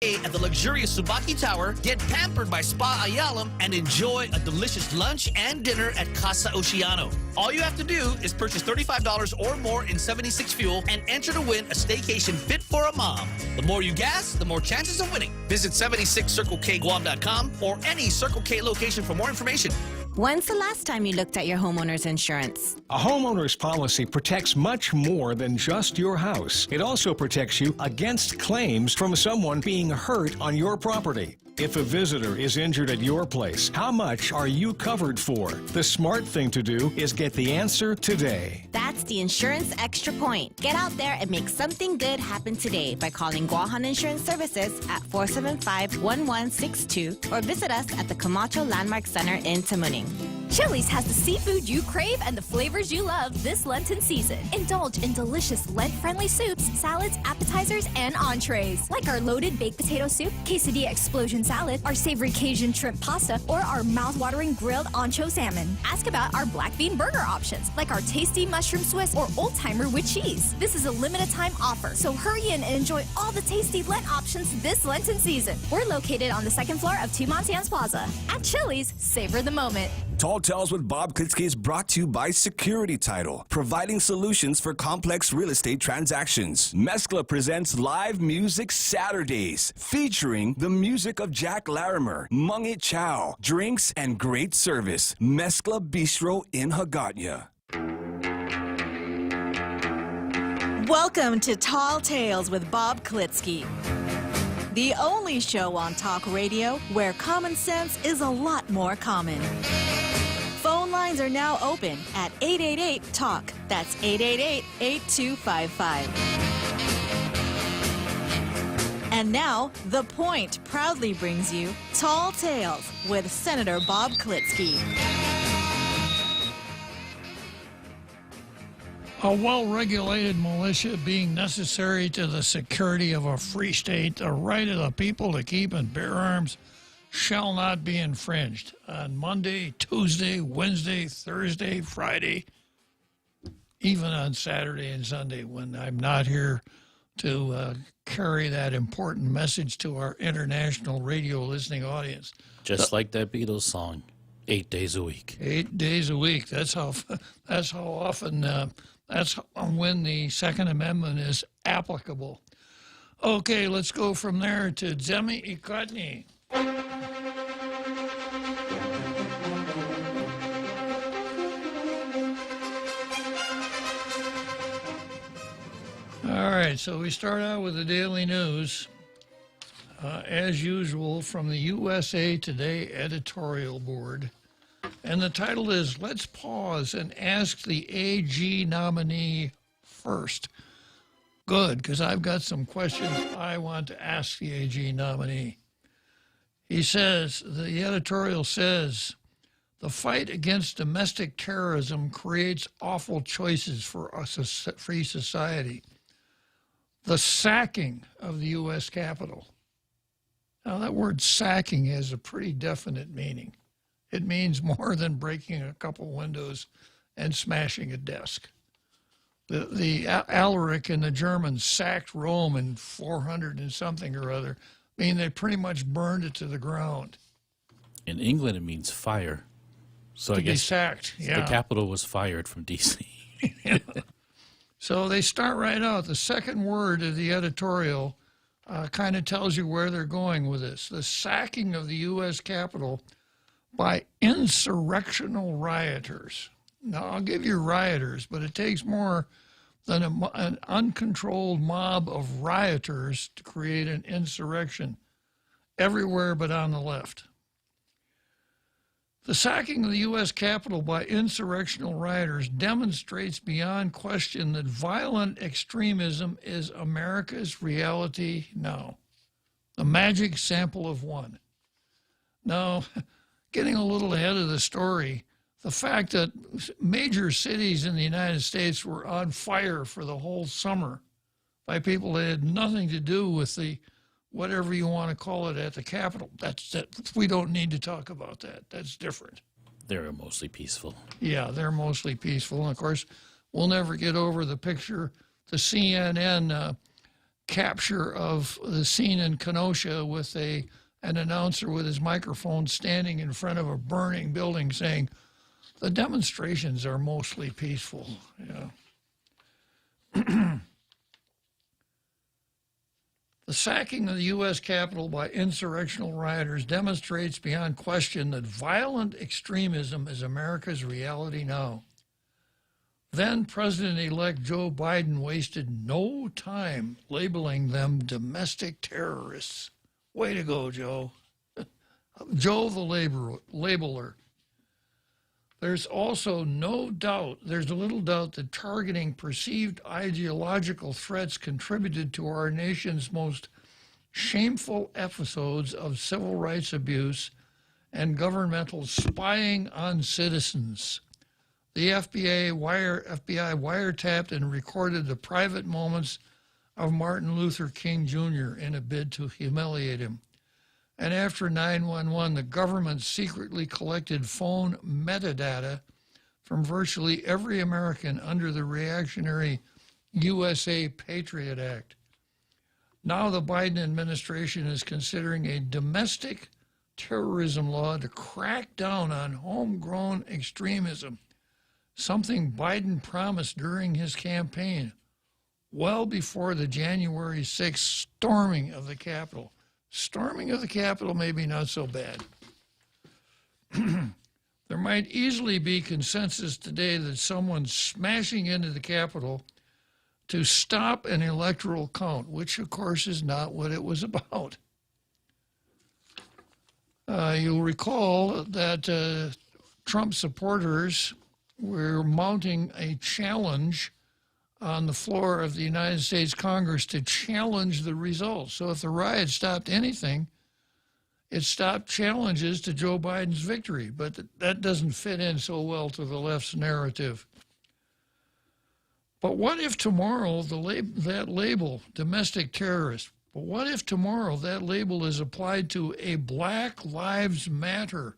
Stay at the luxurious Subaki Tower, get pampered by Spa Ayalam, and enjoy a delicious lunch and dinner at Casa Oceano. All you have to do is purchase $35 or more in 76 fuel and enter to win a staycation fit for a mom. The more you gas, the more chances of winning. Visit 76circlekguam.com or any Circle K location for more information. When's the last time you looked at your homeowner's insurance? A homeowner's policy protects much more than just your house. It also protects you against claims from someone being hurt on your property. If a visitor is injured at your place, how much are you covered for? The smart thing to do is get the answer today. That's the Insurance Extra Point. Get out there and make something good happen today by calling Guahan Insurance Services at 475-1162 or visit us at the Camacho Landmark Center in Tamuning. Chili's has the seafood you crave and the flavors you love this Lenten season. Indulge in delicious Lent-friendly soups, salads, appetizers, and entrees, like our loaded baked potato soup, quesadilla explosion salad, our savory Cajun shrimp pasta, or our mouth-watering grilled ancho salmon. Ask about our black bean burger options, like our tasty mushroom Swiss or old-timer with cheese. This is a limited-time offer, so hurry in and enjoy all the tasty Lent options this Lenten season. We're located on the second floor of Two Montans Plaza. At Chili's, savor the moment. Tall Tales with Bob Klitzkie is brought to you by Security Title, providing solutions for complex real estate transactions. Mescla presents live music Saturdays, featuring the music of Jack Larimer, Mungit Chow, drinks, and great service. Mescla Bistro in Hagåtña. Welcome to Tall Tales with Bob Klitzkie, the only show on talk radio where common sense is a lot more common. Phone lines are now open at 888-TALK. That's 888-8255. And now, The Point proudly brings you Tall Tales with Senator Bob Klitzkie. A well-regulated militia being necessary to the security of a free state, the right of the people to keep and bear arms shall not be infringed on Monday, Tuesday, Wednesday, Thursday, Friday, even on Saturday and Sunday when I'm not here to carry that important message to our international radio listening audience. Just like that Beatles song, 8 days a week. 8 days a week. That's how often, that's when the Second Amendment is applicable. Okay, let's go from there to Zemi Ikotny. All right, so we start out with the Daily News, as usual, from the USA Today editorial board. And the title is, Let's Pause and Ask the AG Nominee First. Good, because I've got some questions I want to ask the AG nominee. He says, the editorial says, the fight against domestic terrorism creates awful choices for us as a free society. The sacking of the U.S. Capitol. Now, that word sacking has a pretty definite meaning. It means more than breaking a couple windows and smashing a desk. The Alaric and the Germans sacked Rome in 400 and something or other. I mean, they pretty much burned it to the ground. In England, it means fire. So I guess sacked, yeah. The capital was fired from D.C. Yeah. So they start right out. The second word of the editorial kind of tells you where they're going with this. The sacking of the U.S. Capitol by insurrectional rioters. Now, I'll give you rioters, but it takes more than an uncontrolled mob of rioters to create an insurrection everywhere but on the left. The sacking of the U.S. Capitol by insurrectional rioters demonstrates beyond question that violent extremism is America's reality now. The magic sample of one. Now, getting a little ahead of the story, the fact that major cities in the United States were on fire for the whole summer by people that had nothing to do with the whatever you want to call it at the Capitol. We don't need to talk about that. That's different. They're mostly peaceful. Yeah, they're mostly peaceful. And of course, we'll never get over the picture the CNN capture of the scene in Kenosha with an announcer with his microphone standing in front of a burning building saying, the demonstrations are mostly peaceful. Yeah. The sacking of the U.S. Capitol by insurrectional rioters demonstrates beyond question that violent extremism is America's reality now. Then President-elect Joe Biden wasted no time labeling them domestic terrorists. Way to go, Joe. Joe the labeler. There's also no doubt, there's little doubt that targeting perceived ideological threats contributed to our nation's most shameful episodes of civil rights abuse and governmental spying on citizens. The FBI wiretapped and recorded the private moments of Martin Luther King Jr. in a bid to humiliate him. And after 9/11, the government secretly collected phone metadata from virtually every American under the reactionary USA Patriot Act. Now the Biden administration is considering a domestic terrorism law to crack down on homegrown extremism, something Biden promised during his campaign, well before the January 6th storming of the Capitol. Storming of the Capitol may be not so bad. There might easily be consensus today that someone smashing into the Capitol to stop an electoral count, which of course is not what it was about. You'll recall that Trump supporters were mounting a challenge on the floor of the United States Congress to challenge the results. So if the riot stopped anything, it stopped challenges to Joe Biden's victory. But that doesn't fit in so well to the left's narrative. But what if tomorrow that label, domestic terrorist, but what if tomorrow that label is applied to a Black Lives Matter,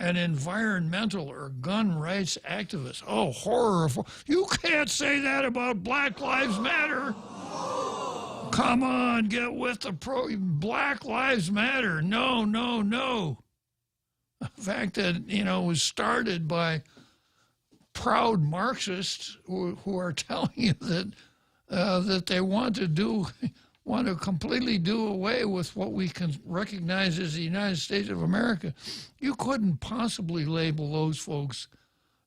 an environmental or gun rights activist? Oh, horror. You can't say that about Black Lives Matter. Come on, get with the Black Lives Matter. No, no, no. The fact that, it was started by proud Marxists who are telling you that they want to completely do away with what we can recognize as the United States of America. You couldn't possibly label those folks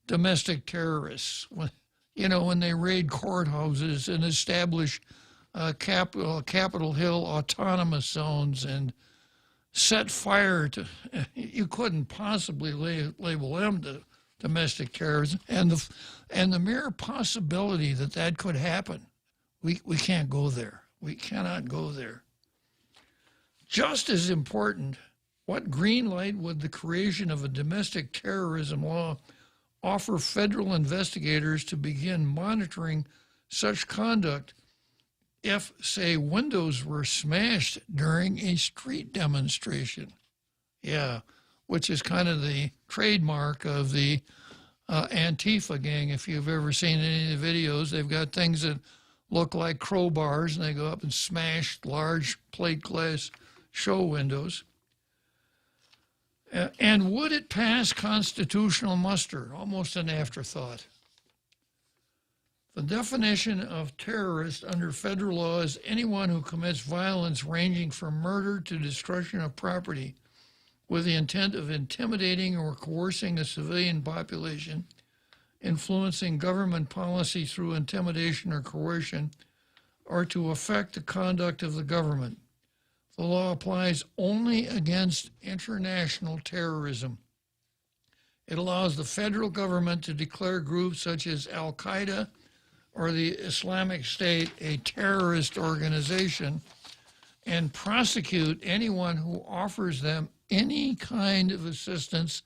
domestic terrorists when they raid courthouses and establish Capitol Hill autonomous zones and set fire to. You couldn't possibly label them domestic terrorism, and the mere possibility that could happen, we can't go there. We cannot go there. Just as important, what green light would the creation of a domestic terrorism law offer federal investigators to begin monitoring such conduct if, say, windows were smashed during a street demonstration? Yeah, which is kind of the trademark of the Antifa gang. If you've ever seen any of the videos, they've got things that look like crowbars, and they go up and smash large plate glass show windows. And would it pass constitutional muster? Almost an afterthought. The definition of terrorist under federal law is anyone who commits violence ranging from murder to destruction of property with the intent of intimidating or coercing a civilian population, influencing government policy through intimidation or coercion, or to affect the conduct of the government. The law applies only against international terrorism. It allows the federal government to declare groups such as Al-Qaeda or the Islamic State a terrorist organization and prosecute anyone who offers them any kind of assistance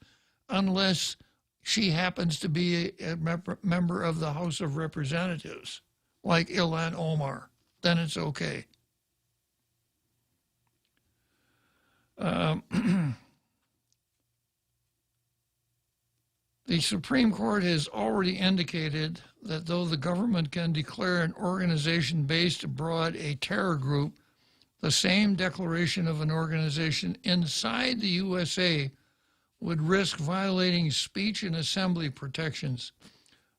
unless she happens to be a member of the House of Representatives, like Ilhan Omar. Then it's okay. The The Supreme Court has already indicated that though the government can declare an organization based abroad a terror group, the same declaration of an organization inside the USA would risk violating speech and assembly protections.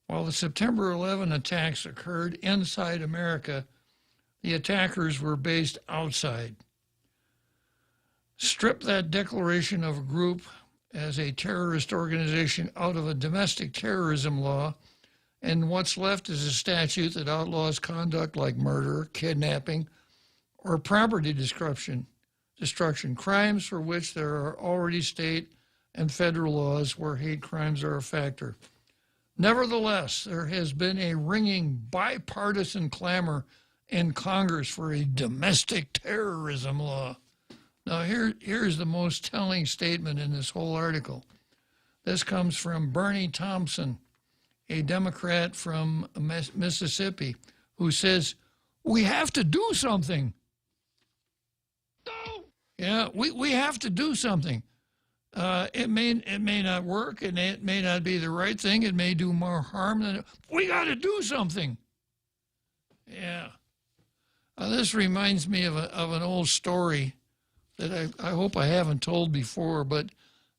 While the September 11 attacks occurred inside America, the attackers were based outside. Strip that declaration of a group as a terrorist organization out of a domestic terrorism law, and what's left is a statute that outlaws conduct like murder, kidnapping, or property destruction, crimes for which there are already state and federal laws where hate crimes are a factor. Nevertheless, there has been a ringing bipartisan clamor in Congress for a domestic terrorism law. Now, here's the most telling statement in this whole article. This comes from Bernie Thompson, a Democrat from Mississippi, who says, we have to do something. No. Yeah, we have to do something. It may not work, and it may not be the right thing. It may do more harm than we got to do something. Yeah. This reminds me of an old story that I hope I haven't told before, but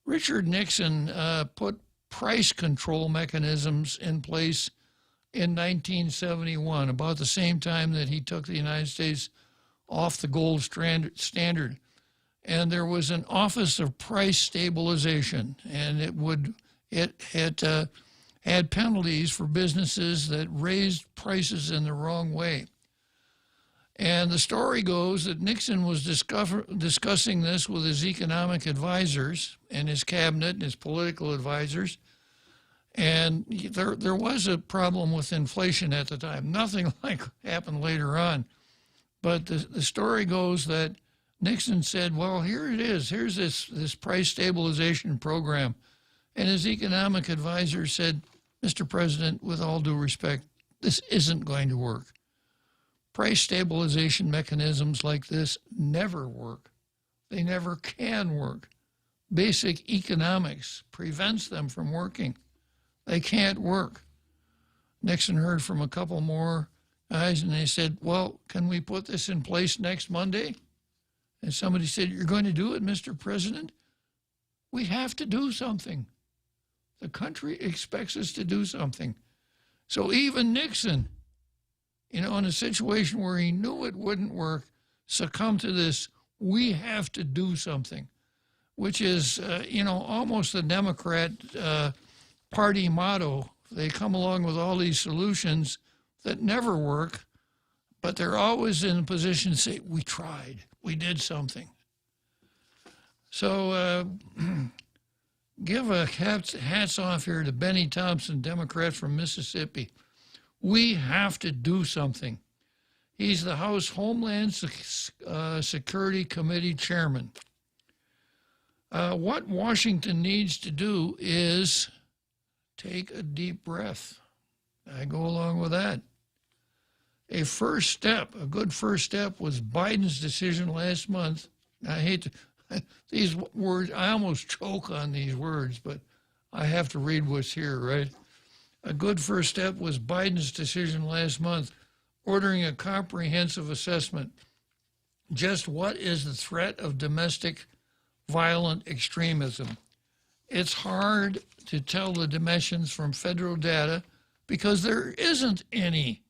Richard Nixon put price control mechanisms in place in 1971, about the same time that he took the United States off the gold standard. And there was an Office of Price Stabilization, and it had penalties for businesses that raised prices in the wrong way. And the story goes that Nixon was discussing this with his economic advisors and his cabinet and his political advisors. And there was a problem with inflation at the time. Nothing like happened later on. But the story goes that Nixon said, well, here it is. Here's this price stabilization program. And his economic advisor said, Mr. President, with all due respect, this isn't going to work. Price stabilization mechanisms like this never work. They never can work. Basic economics prevents them from working. They can't work. Nixon heard from a couple more guys, and they said, well, can we put this in place next Monday? And somebody said, you're going to do it, Mr. President? We have to do something. The country expects us to do something. So even Nixon, in a situation where he knew it wouldn't work, succumbed to this, we have to do something, which is, almost the Democrat party motto. They come along with all these solutions that never work, but they're always in a position to say, we tried, we did something. So give a hats off here to Benny Thompson, Democrat from Mississippi. We have to do something. He's the House Homeland Security Committee chairman. What Washington needs to do is take a deep breath. I go along with that. A good first step was Biden's decision last month. I hate these words. I almost choke on these words, but I have to read what's here, right? A good first step was Biden's decision last month, ordering a comprehensive assessment. Just what is the threat of domestic violent extremism? It's hard to tell the dimensions from federal data because there isn't any.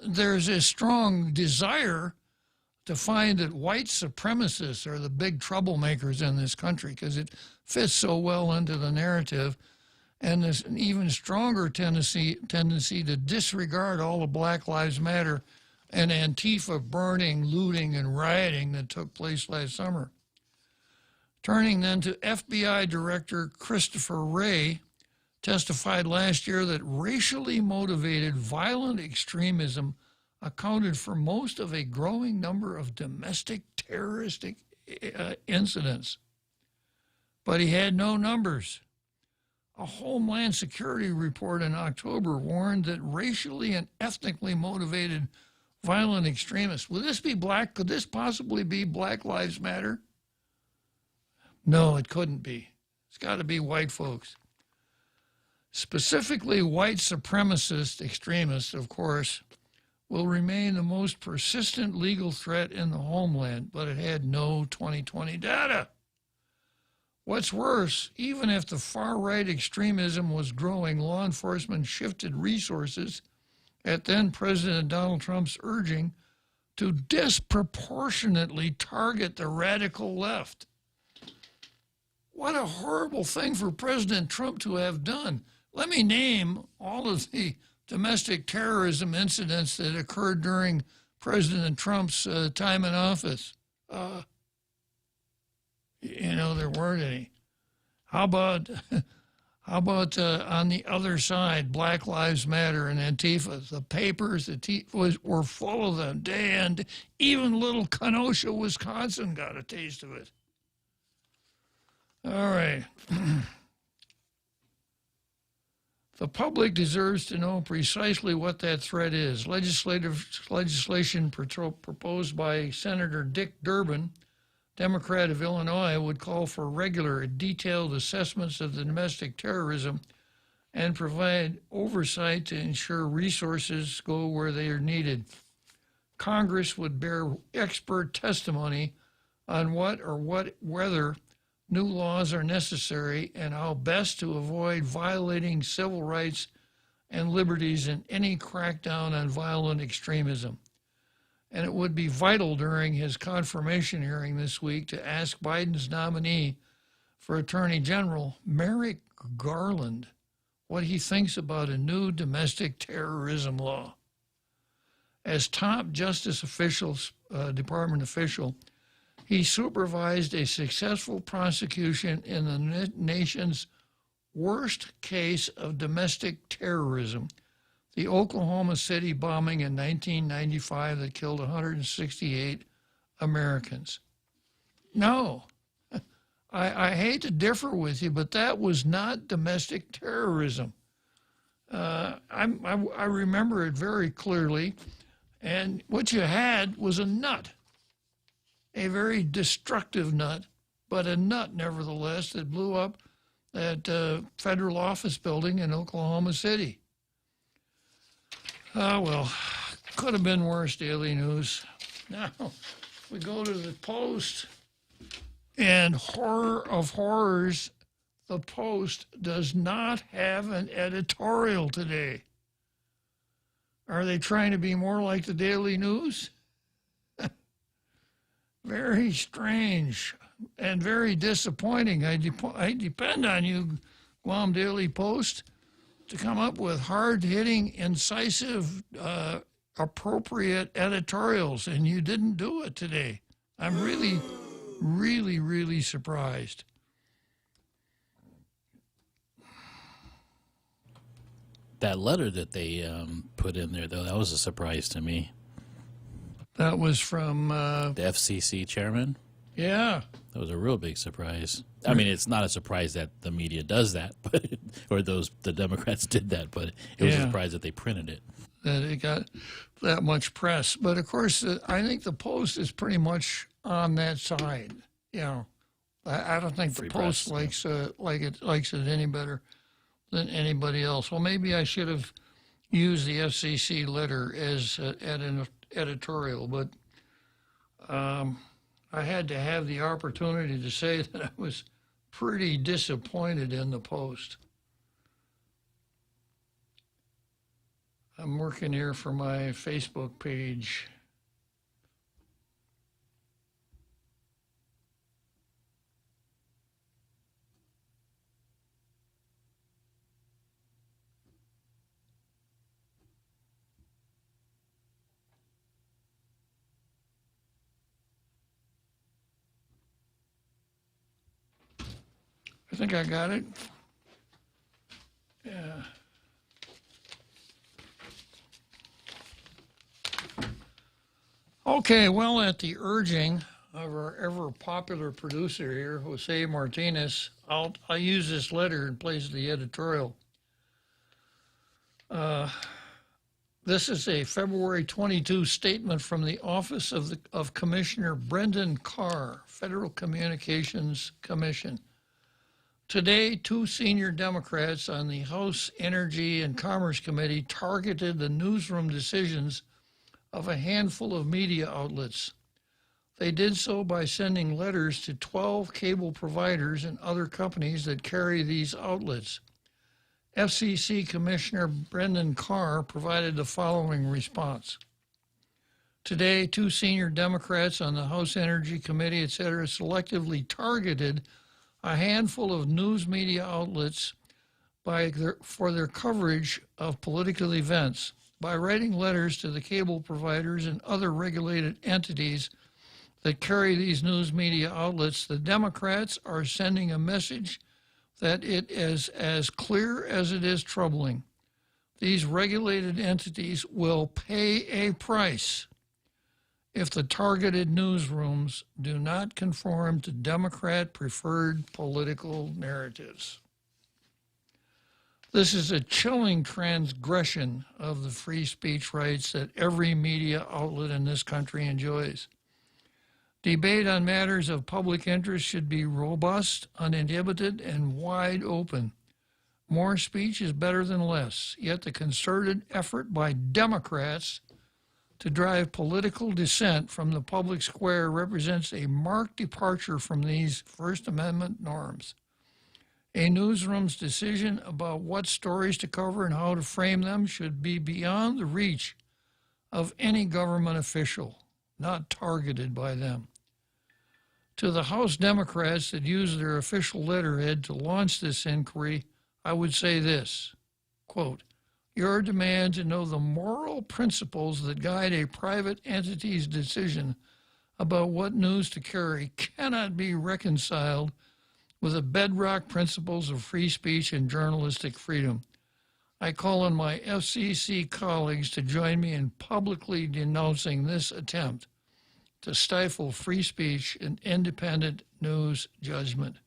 There's a strong desire to find that white supremacists are the big troublemakers in this country because it fits so well into the narrative. And there's an even stronger tendency to disregard all the Black Lives Matter and Antifa burning, looting, and rioting that took place last summer. Turning then to FBI Director Christopher Wray, testified last year that racially motivated violent extremism accounted for most of a growing number of domestic terroristic incidents. But he had no numbers. A Homeland Security report in October warned that racially and ethnically motivated violent extremists, would this be black? Could this possibly be Black Lives Matter? No, it couldn't be. It's got to be white folks. Specifically, white supremacist extremists, of course, will remain the most persistent legal threat in the homeland, but it had no 2020 data. What's worse, even if the far-right extremism was growing, law enforcement shifted resources at then-President Donald Trump's urging to disproportionately target the radical left. What a horrible thing for President Trump to have done. Let me name all of the domestic terrorism incidents that occurred during President Trump's time in office. There weren't any. How about on the other side, Black Lives Matter and Antifa? The papers were full of them day and even little Kenosha, Wisconsin got a taste of it. All right. The public deserves to know precisely what that threat is. Legislation proposed by Senator Dick Durbin, Democrat of Illinois, would call for regular, detailed assessments of the domestic terrorism and provide oversight to ensure resources go where they are needed. Congress would bear expert testimony on whether new laws are necessary and how best to avoid violating civil rights and liberties in any crackdown on violent extremism. And it would be vital during his confirmation hearing this week to ask Biden's nominee for Attorney General, Merrick Garland, what he thinks about a new domestic terrorism law. As top Justice Department official, he supervised a successful prosecution in the nation's worst case of domestic terrorism, the Oklahoma City bombing in 1995 that killed 168 Americans. No, I hate to differ with you, but that was not domestic terrorism. I remember it very clearly, and what you had was a nut. A very destructive nut, but a nut nevertheless that blew up that federal office building in Oklahoma City. Well, could have been worse, Daily News. Now, we go to the Post, and horror of horrors, the Post does not have an editorial today. Are they trying to be more like the Daily News? Very strange and very disappointing. I depend on you, Guam Daily Post, to come up with hard-hitting, incisive, appropriate editorials, and you didn't do it today. I'm really, really, really surprised. That letter that they put in there, though, that was a surprise to me. That was from... the FCC chairman? Yeah. That was a real big surprise. I mean, it's not a surprise that the media does that, but the Democrats did that, but it was a surprise that they printed it. That it got that much press. But, of course, I think the Post is pretty much on that side. You know, I don't think the Post likes it any better than anybody else. Well, maybe I should have used the FCC letter as an editorial, but I had to have the opportunity to say that I was pretty disappointed in the Post. I'm working here for my Facebook page. I think I got it. Yeah. Okay, well, at the urging of our ever popular producer here, Jose Martinez, I'll use this letter in place of the editorial. This is a February 22 statement from the Office of Commissioner Brendan Carr, Federal Communications Commission. Today, two senior Democrats on the House Energy and Commerce Committee targeted the newsroom decisions of a handful of media outlets. They did so by sending letters to 12 cable providers and other companies that carry these outlets. FCC Commissioner Brendan Carr provided the following response. Today, two senior Democrats on the House Energy Committee, etc., selectively targeted a handful of news media outlets for their coverage of political events. By writing letters to the cable providers and other regulated entities that carry these news media outlets, the Democrats are sending a message that it is as clear as it is troubling. These regulated entities will pay a price if the targeted newsrooms do not conform to Democrat-preferred political narratives. This is a chilling transgression of the free speech rights that every media outlet in this country enjoys. Debate on matters of public interest should be robust, uninhibited, and wide open. More speech is better than less, yet the concerted effort by Democrats to drive political dissent from the public square represents a marked departure from these First Amendment norms. A newsroom's decision about what stories to cover and how to frame them should be beyond the reach of any government official, not targeted by them. To the House Democrats that use their official letterhead to launch this inquiry, I would say this, quote, your demand to know the moral principles that guide a private entity's decision about what news to carry cannot be reconciled with the bedrock principles of free speech and journalistic freedom. I call on my FCC colleagues to join me in publicly denouncing this attempt to stifle free speech and independent news judgment.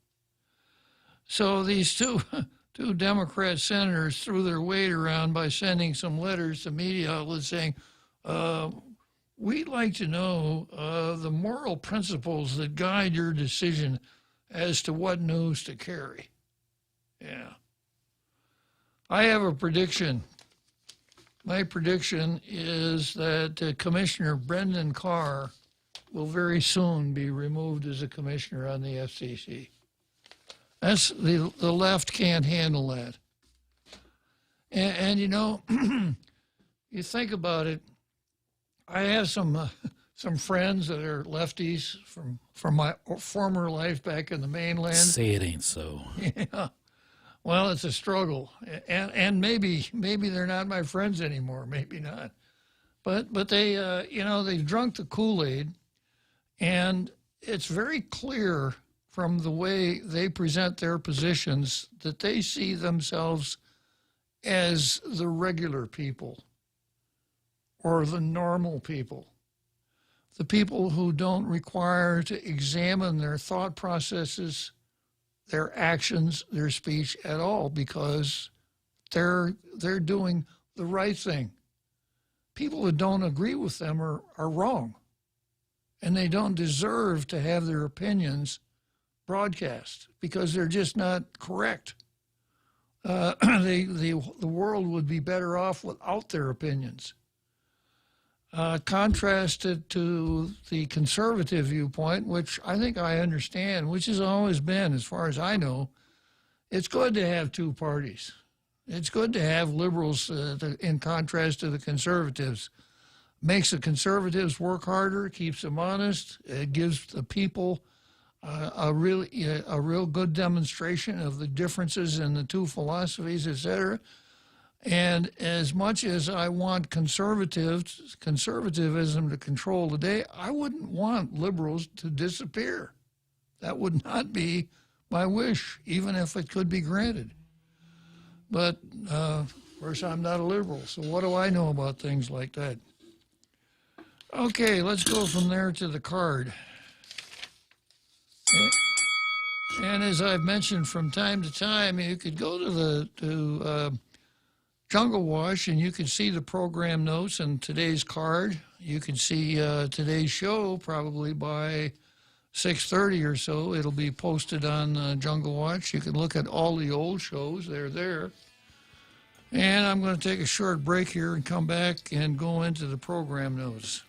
So these two Democrat senators threw their weight around by sending some letters to media outlets saying, we'd like to know the moral principles that guide your decision as to what news to carry. Yeah. I have a prediction. My prediction is that Commissioner Brendan Carr will very soon be removed as a commissioner on the FCC. That's the left can't handle that. And you know, you think about it, I have some friends that are lefties from my former life back in the mainland. Say it ain't so. Yeah. Well, it's a struggle. And maybe they're not my friends anymore, maybe not. But they, they've drunk the Kool-Aid, and it's very clear from the way they present their positions that they see themselves as the regular people or the normal people, the people who don't require to examine their thought processes, their actions, their speech at all, because they're doing the right thing. People that don't agree with them are wrong, and they don't deserve to have their opinions broadcast because they're just not correct. The world would be better off without their opinions. Contrasted to the conservative viewpoint, which I think I understand, which has always been, as far as I know, it's good to have two parties. It's good to have liberals in contrast to the conservatives. Makes the conservatives work harder, keeps them honest, it gives the people a real good demonstration of the differences in the two philosophies, etc. And as much as I want conservatism to control the day, I wouldn't want liberals to disappear. That would not be my wish, even if it could be granted. But, of course, I'm not a liberal, so what do I know about things like that? Okay, let's go from there to the card. And as I've mentioned from time to time, you could go to Jungle Wash and you can see the program notes and today's card. You can see today's show probably by 6:30 or so, it'll be posted on Jungle Watch. You can look at all the old shows. They're there. And I'm going to take a short break here and come back and go into the program notes.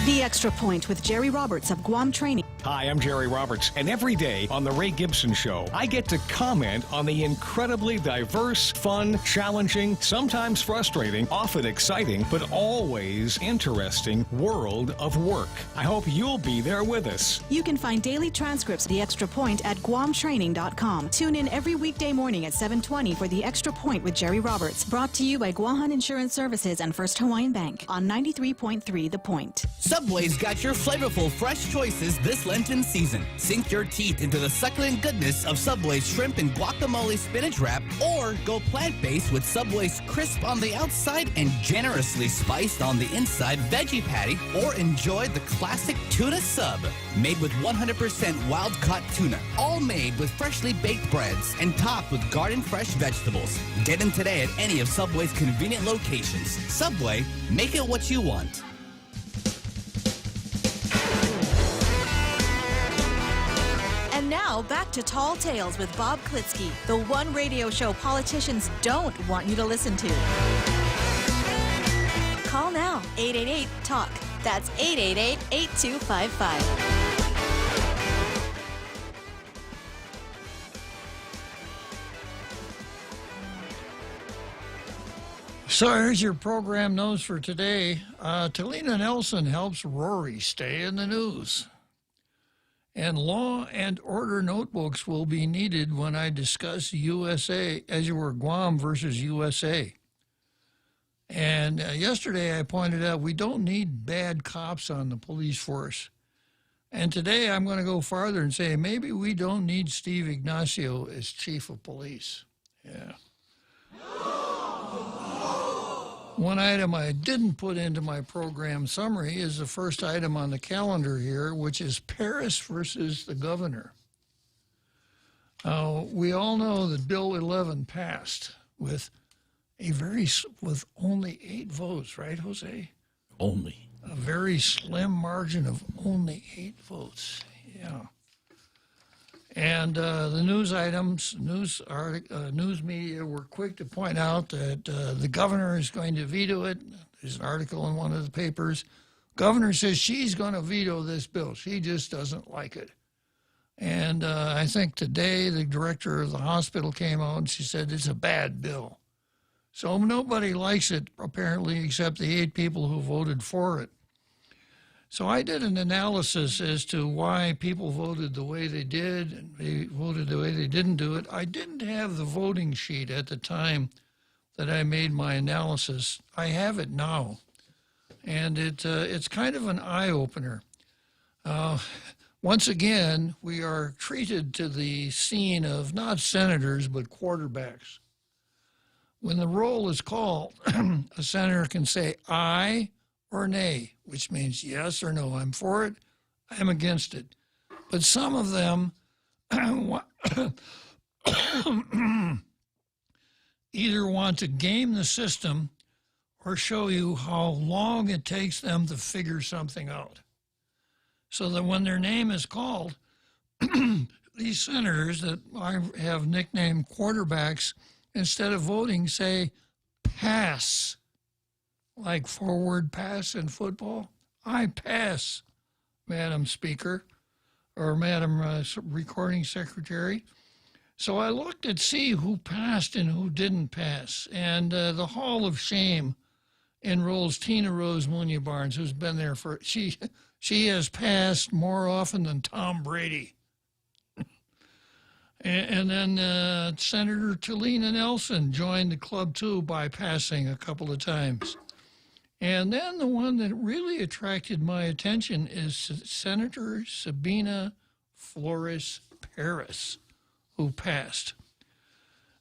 The Extra Point with Jerry Roberts of Guam Training. Hi, I'm Jerry Roberts, and every day on The Ray Gibson Show, I get to comment on the incredibly diverse, fun, challenging, sometimes frustrating, often exciting, but always interesting world of work. I hope you'll be there with us. You can find daily transcripts of The Extra Point at guamtraining.com. Tune in every weekday morning at 7:20 for The Extra Point with Jerry Roberts, brought to you by Guahan Insurance Services and First Hawaiian Bank on 93.3 The Point. Subway's got your flavorful fresh choices this Lenten season. Sink your teeth into the succulent goodness of Subway's shrimp and guacamole spinach wrap, or go plant-based with Subway's crisp on the outside and generously spiced on the inside veggie patty, or enjoy the classic tuna sub, made with 100% wild-caught tuna, all made with freshly baked breads and topped with garden fresh vegetables. Get them today at any of Subway's convenient locations. Subway, make it what you want. And now, back to Tall Tales with Bob Klitzkie, the one radio show politicians don't want you to listen to. Call now, 888-TALK. That's 888-8255. So here's your program notes for today. Talina Nelson helps Rory stay in the news. And law and order notebooks will be needed when I discuss USA, as you were Guam versus USA. And yesterday I pointed out we don't need bad cops on the police force. And today I'm going to go farther and say maybe we don't need Steve Ignacio as chief of police. Yeah. One item I didn't put into my program summary is the first item on the calendar here, which is Paris versus the governor. We all know that Bill 11 passed with only 8 votes, right, Jose? Only. A very slim margin of only 8 votes. Yeah. And the news items, news media were quick to point out that the governor is going to veto it. There's an article in one of the papers. Governor says she's going to veto this bill. She just doesn't like it. And I think today the director of the hospital came out and she said it's a bad bill. So nobody likes it, apparently, except the 8 people who voted for it. So I did an analysis as to why people voted the way they did and they voted the way they didn't do it. I didn't have the voting sheet at the time that I made my analysis. I have it now, and it's kind of an eye-opener. Once again, we are treated to the scene of not senators, but quarterbacks. When the roll is called, a senator can say aye or nay, which means yes or no. I'm for it, I'm against it. But some of them either want to game the system or show you how long it takes them to figure something out. So that when their name is called, these senators that I have nicknamed quarterbacks, instead of voting, say pass. Like forward pass in football. I pass, Madam Speaker, or Madam Recording Secretary. So I looked to see who passed and who didn't pass. And the Hall of Shame enrolls Tina Rose Munya Barnes, who's been there for, she has passed more often than Tom Brady. And then Senator Talina Nelson joined the club too by passing a couple of times. And then the one that really attracted my attention is Senator Sabina Flores Paris, who passed.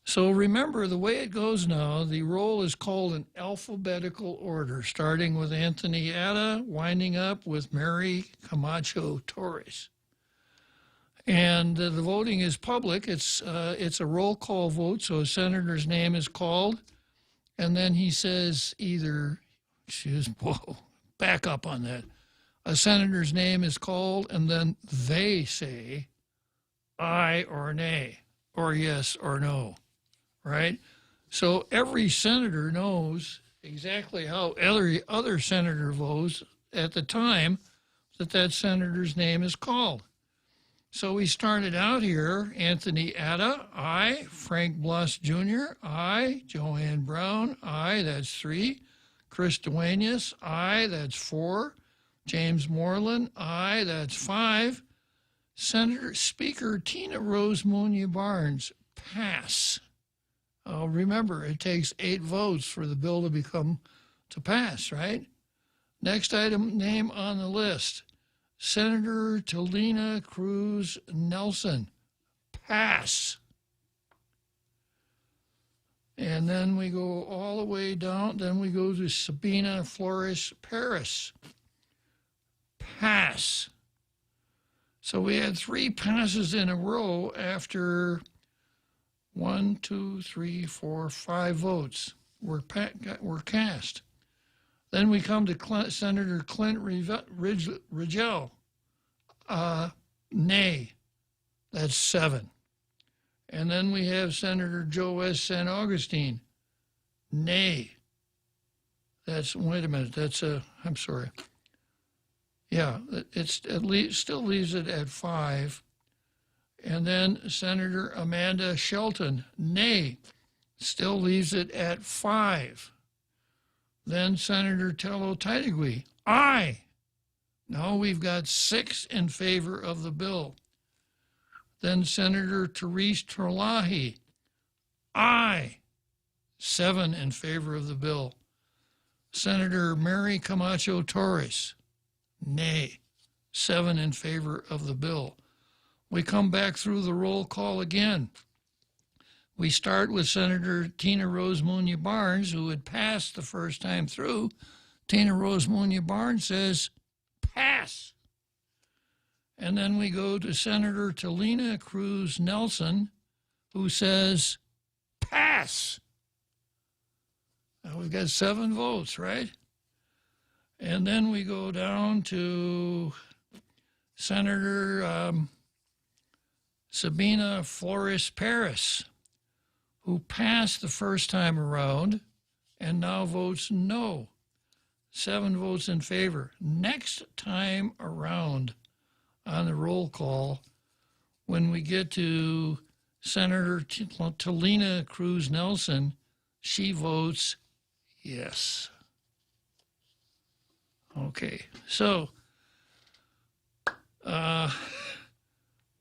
So remember, the way it goes now, the roll is called in alphabetical order, starting with Anthony Atta, winding up with Mary Camacho Torres. And the voting is public. It's a roll call vote, so a senator's name is called, and then he says either, back up on that. a senator's name is called, and then they say aye or nay, or yes or no, right? So every senator knows exactly how every other senator votes at the time that senator's name is called. So we started out here, Anthony Atta, aye. Frank Bluss Jr., aye. Joanne Brown, aye, that's 3. Chris Duenas, aye, that's 4. James Moreland, aye, that's 5. Senator Speaker Tina Rose Munya Barnes, pass. Remember, it takes 8 votes for the bill to pass, right? Next item, name on the list, Senator Talina Cruz Nelson, pass. And then we go all the way down, then we go to Sabina Flores Paris, pass. So we had 3 passes in a row after 1, 2, 3, 4, 5 votes were cast. Then we come to Senator Clint Rigel, nay, that's 7. And then we have Senator Joe S. San Augustine, nay. Wait a minute, I'm sorry. Yeah, it's still leaves it at 5. And then Senator Amanda Shelton, nay, still leaves it at 5. Then Senator Tello Taitigui, aye. Now we've got 6 in favor of the bill. Then Senator Therese Terlahi, aye. 7 in favor of the bill. Senator Mary Camacho Torres, nay. 7 in favor of the bill. We come back through the roll call again. We start with Senator Tina Rose Munya Barnes, who had passed the first time through. Tina Rose Munya Barnes says, pass. And then we go to Senator Talina Cruz Nelson, who says, pass. Now we've got 7 votes, right? And then we go down to Senator Sabina Flores Paris, who passed the first time around and now votes no. 7 votes in favor. Next time around on the roll call, when we get to Senator Talina Cruz Nelson, she votes yes. Okay, so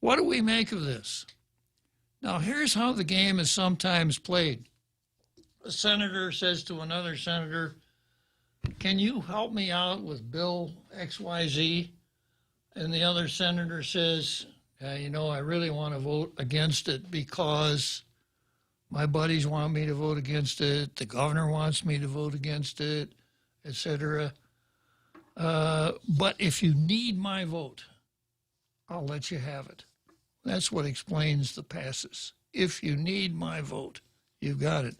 what do we make of this? Now, here's how the game is sometimes played. A senator says to another senator, can you help me out with Bill XYZ? And the other senator says, I really want to vote against it because my buddies want me to vote against it, the governor wants me to vote against it, etc. But if you need my vote, I'll let you have it. That's what explains the passes. If you need my vote, you've got it.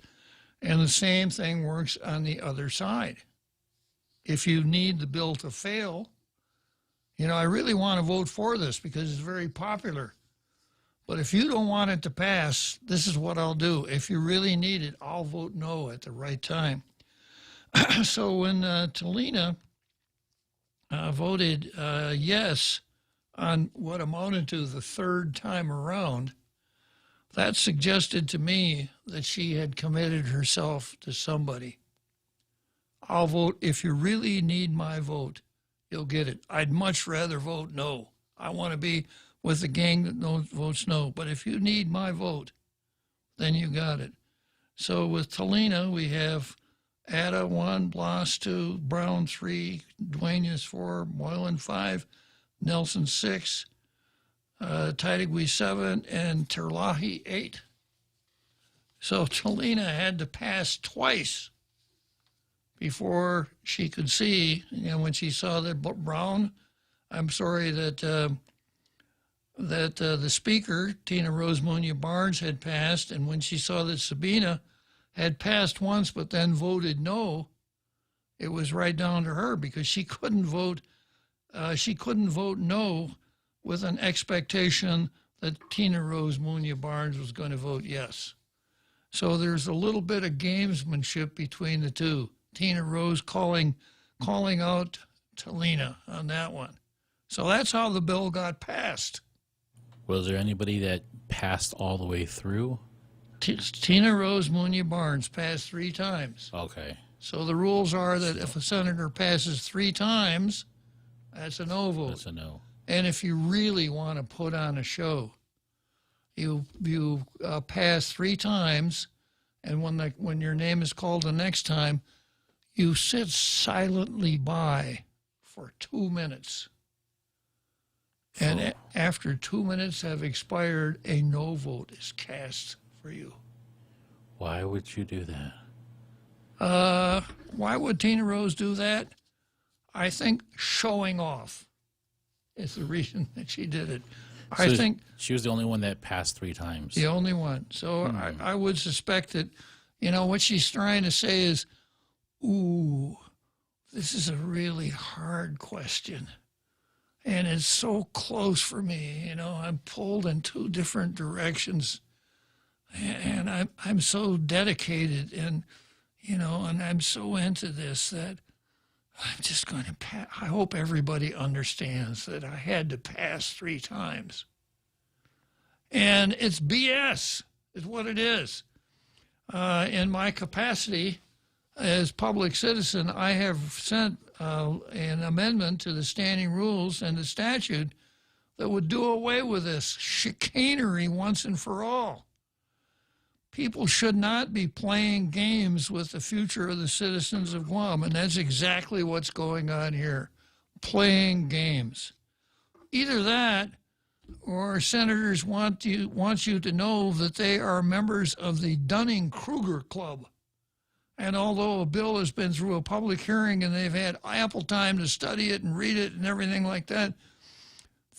And the same thing works on the other side. If you need the bill to fail, I really want to vote for this because it's very popular. But if you don't want it to pass, this is what I'll do. If you really need it, I'll vote no at the right time. So when Talina voted yes on what amounted to the 3rd time around, that suggested to me that she had committed herself to somebody. I'll vote, if you really need my vote, you'll get it. I'd much rather vote no. I want to be with the gang that votes no. But if you need my vote, then you got it. So with Talina, we have Atta 1, Blas 2, Brown 3, Duenas 4, Moylan 5, Nelson 6, Taitigui 7, and Terlahi 8. So Talina had to pass twice before she could see, when she saw that Brown, that the speaker, Tina Rose Munya Barnes, had passed, and when she saw that Sabina had passed once but then voted no, it was right down to her because she couldn't vote she couldn't vote no with an expectation that Tina Rose Munya Barnes was going to vote yes. So there's a little bit of gamesmanship between the two. Tina Rose calling out Talina on that one. So that's how the bill got passed. Was there anybody that passed all the way through? Tina Rose Munya Barnes passed 3 times. Okay. So the rules are that if a senator passes 3 times, that's a no vote. That's a no. And if you really want to put on a show, you pass 3 times, and when your name is called the next time, you sit silently by for 2 minutes. And after 2 minutes have expired, a no vote is cast for you. Why would you do that? Why would Tina Rose do that? I think showing off is the reason that she did it. So I think she was the only one that passed 3 times. the only one. So I would suspect that, what she's trying to say is, ooh, this is a really hard question. And it's so close for me. I'm pulled in 2 different directions. And I'm so dedicated and I'm so into this that I'm just going to pass. I hope everybody understands that I had to pass 3 times. And it's BS, is what it is. In my capacity as public citizen, I have sent an amendment to the standing rules and the statute that would do away with this chicanery once and for all. People should not be playing games with the future of the citizens of Guam, and that's exactly what's going on here, playing games. Either that, or senators want you to know that they are members of the Dunning-Kruger Club. And although a bill has been through a public hearing and they've had ample time to study it and read it and everything like that,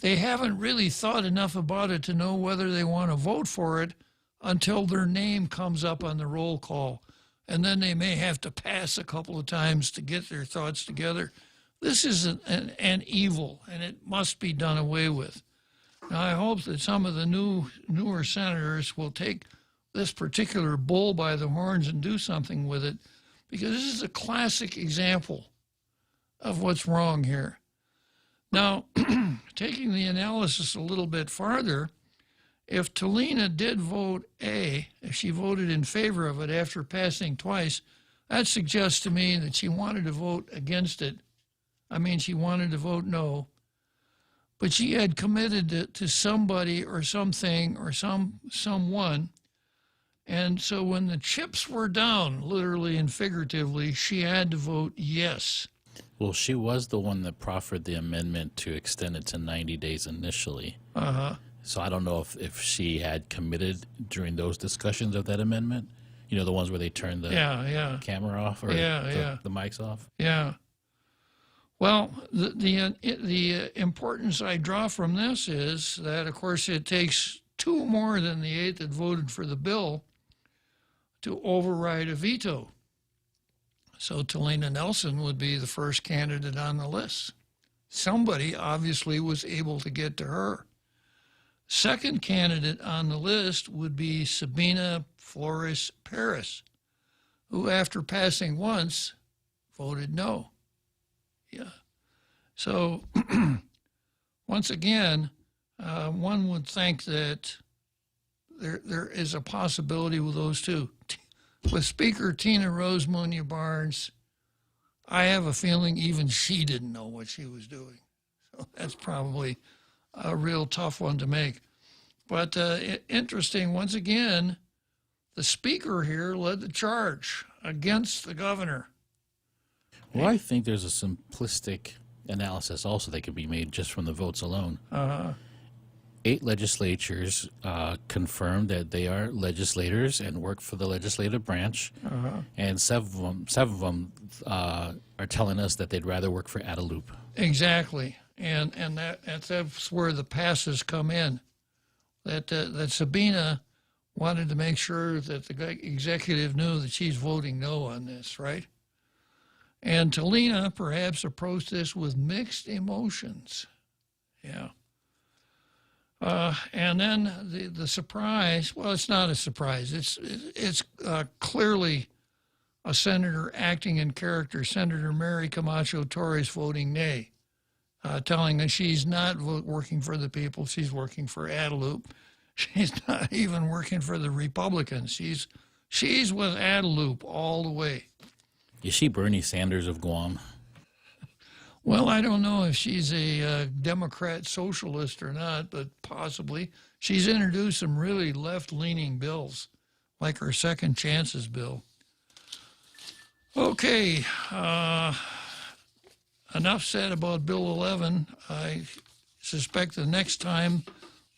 they haven't really thought enough about it to know whether they want to vote for it until their name comes up on the roll call. And then they may have to pass a couple of times to get their thoughts together. This is an evil, and it must be done away with. Now, I hope that some of the newer senators will take this particular bull by the horns and do something with it, because this is a classic example of what's wrong here. Now, taking the analysis a little bit farther, if Talina did vote A, if she voted in favor of it after passing twice, that suggests to me that she wanted to vote against it. I mean, she wanted to vote no. But she had committed to somebody or something or someone. And so when the chips were down, literally and figuratively, she had to vote yes. Well, she was the one that proffered the amendment to extend it to 90 days initially. Uh-huh. So I don't know if she had committed during those discussions of that amendment. The ones where they turned the camera off or the mics off. Yeah. Well, the importance I draw from this is that, of course, it takes 2 more than the 8 that voted for the bill to override a veto. So Talina Nelson would be the first candidate on the list. Somebody obviously was able to get to her. Second candidate on the list would be Sabina Flores Perez, who after passing once voted no. Yeah. So once again, one would think that there is a possibility with those two. With Speaker Tina Rose Munya Barnes, I have a feeling even she didn't know what she was doing. So that's probably a real tough one to make. But interesting, once again, the speaker here led the charge against the governor. Well, I think there's a simplistic analysis also that could be made just from the votes alone. 8 legislatures confirmed that they are legislators and work for the legislative branch, and 7 of them are telling us that they'd rather work for Adelup. Exactly, and that's where the passes come in. That Sabina wanted to make sure that the executive knew that she's voting no on this, right? And Talina perhaps approached this with mixed emotions. Yeah. And then the surprise, well, it's not a surprise. It's clearly a senator acting in character, Senator Mary Camacho Torres voting nay, telling us she's not working for the people, she's working for Adelup. She's not even working for the Republicans. She's with Adelup all the way. Is she Bernie Sanders of Guam? Well, I don't know if she's a Democrat socialist or not, but possibly. She's introduced some really left-leaning bills, like her Second Chances bill. Okay, enough said about Bill 11. I suspect the next time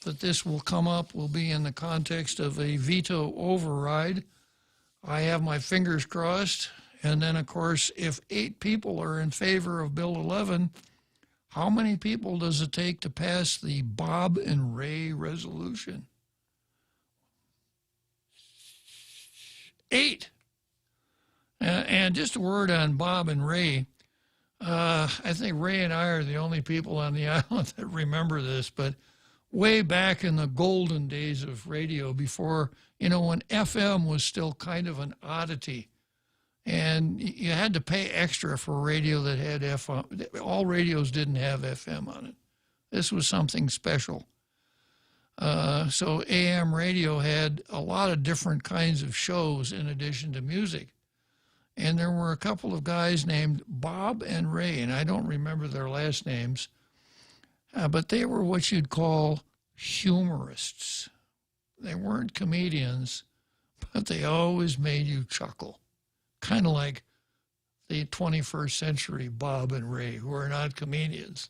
that this will come up will be in the context of a veto override. I have my fingers crossed. And then, of course, if 8 people are in favor of Bill 11, how many people does it take to pass the Bob and Ray resolution? 8. And just a word on Bob and Ray. I think Ray and I are the only people on the island that remember this, but way back in the golden days of radio, before, when FM was still kind of an oddity, and you had to pay extra for a radio that had FM. All radios didn't have FM on it. This was something special. So AM radio had a lot of different kinds of shows in addition to music. And there were a couple of guys named Bob and Ray, and I don't remember their last names, but they were what you'd call humorists. They weren't comedians, but they always made you chuckle. Kind of like the 21st century Bob and Ray, who are not comedians,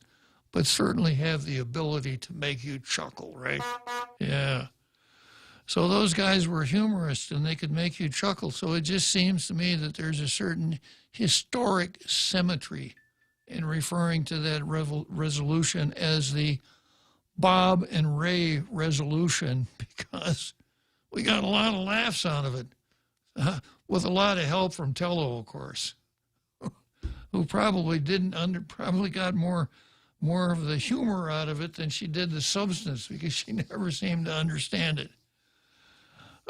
but certainly have the ability to make you chuckle, right? Yeah. So those guys were humorists, and they could make you chuckle. So it just seems to me that there's a certain historic symmetry in referring to that resolution as the Bob and Ray resolution, because we got a lot of laughs out of it. With a lot of help from Tello, of course, who probably probably got more of the humor out of it than she did the substance, because she never seemed to understand it.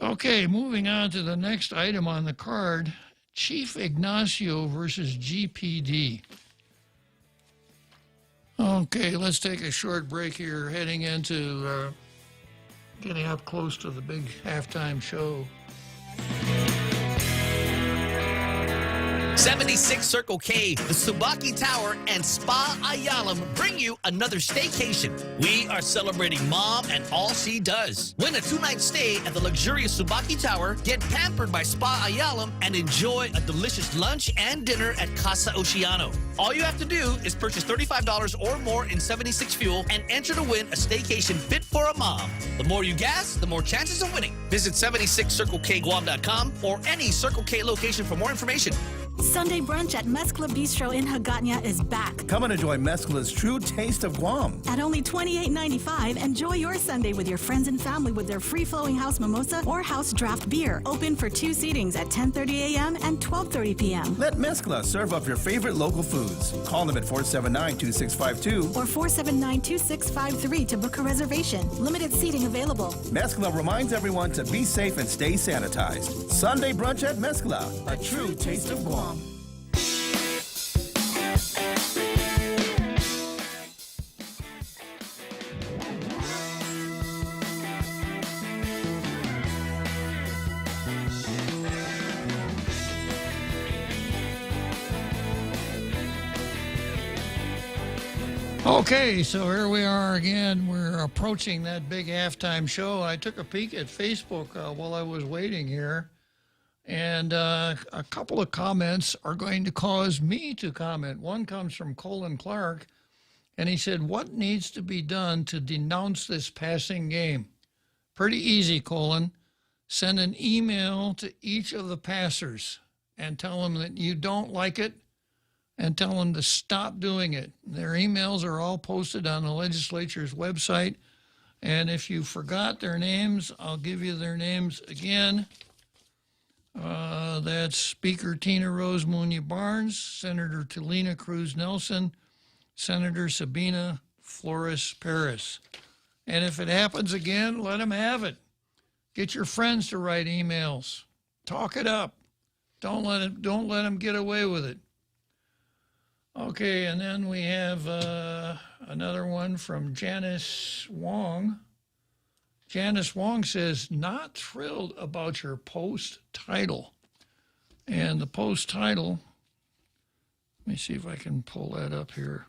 Okay, moving on to the next item on the card, Chief Ignacio versus GPD. Okay, let's take a short break here, heading into getting up close to the big halftime show. 76 Circle K, the Subaki Tower, and Spa Ayalam bring you another staycation. We are celebrating Mom and all she does. Win a 2-night stay at the luxurious Subaki Tower, get pampered by Spa Ayalam, and enjoy a delicious lunch and dinner at Casa Oceano. All you have to do is purchase $35 or more in 76 fuel and enter to win a staycation fit for a mom. The more you gas, the more chances of winning. Visit 76circlekguam.com or any Circle K location for more information. Sunday brunch at Mezcla Bistro in Hagåtña is back. Come and enjoy Mezcla's true taste of Guam. At only $28.95, enjoy your Sunday with your friends and family with their free-flowing house mimosa or house draft beer. Open for 2 seatings at 10:30 a.m. and 12:30 p.m. Let Mezcla serve up your favorite local foods. Call them at 479-2652 or 479-2653 to book a reservation. Limited seating available. Mezcla reminds everyone to be safe and stay sanitized. Sunday brunch at Mezcla, a true taste of Guam. Okay, so here we are again. We're approaching that big halftime show. I took a peek at Facebook while I was waiting here, and a couple of comments are going to cause me to comment. One comes from Colin Clark, and he said, "What needs to be done to denounce this passing game?" Pretty easy, Colin. Send an email to each of the passers and tell them that you don't like it, and tell them to stop doing it. Their emails are all posted on the legislature's website. And if you forgot their names, I'll give you their names again. That's Speaker Tina Rose Munya Barnes, Senator Talina Cruz Nelson, Senator Sabina Flores Perez. And if it happens again, let them have it. Get your friends to write emails. Talk it up. Don't let them get away with it. Okay, and then we have another one from Janice Wong. Janice Wong says, not thrilled about your post title. And the post title, let me see if I can pull that up here,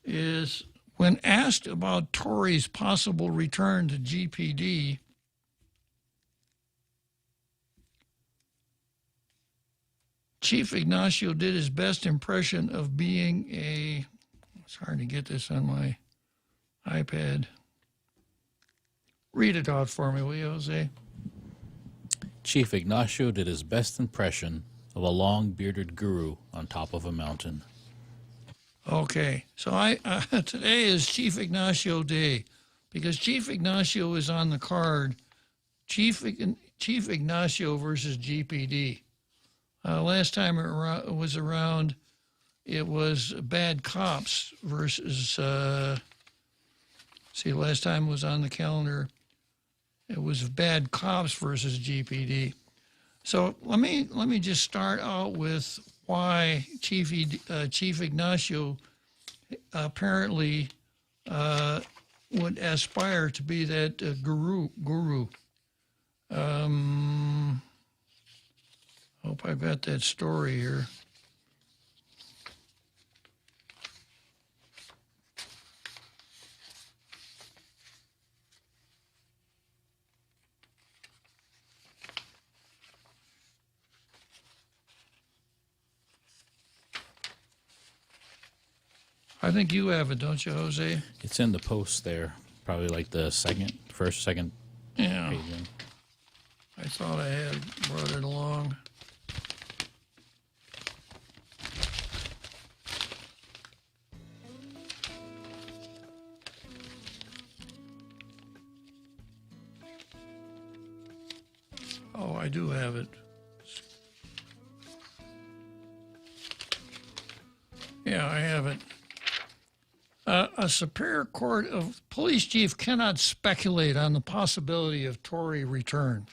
is when asked about Tory's possible return to GPD, Chief Ignacio did his best impression of being a, it's hard to get this on my iPad. Read it out for me, will you, Jose? Chief Ignacio did his best impression of a long-bearded guru on top of a mountain. Okay, so today is Chief Ignacio Day because Chief Ignacio is on the card. Chief Ignacio versus GPD. Last time it was around, it was bad cops versus. Last time it was on the calendar, it was bad cops versus GPD. So let me just start out with why Chief Ignacio apparently would aspire to be that guru. Hope I've got that story here. I think you have it, don't you, Jose? It's in the post there, probably like the first, second Yeah. page in. I thought I had brought it along. Oh, I do have it. Yeah, I have it. A Superior Court of Police chief cannot speculate on the possibility of Tory return.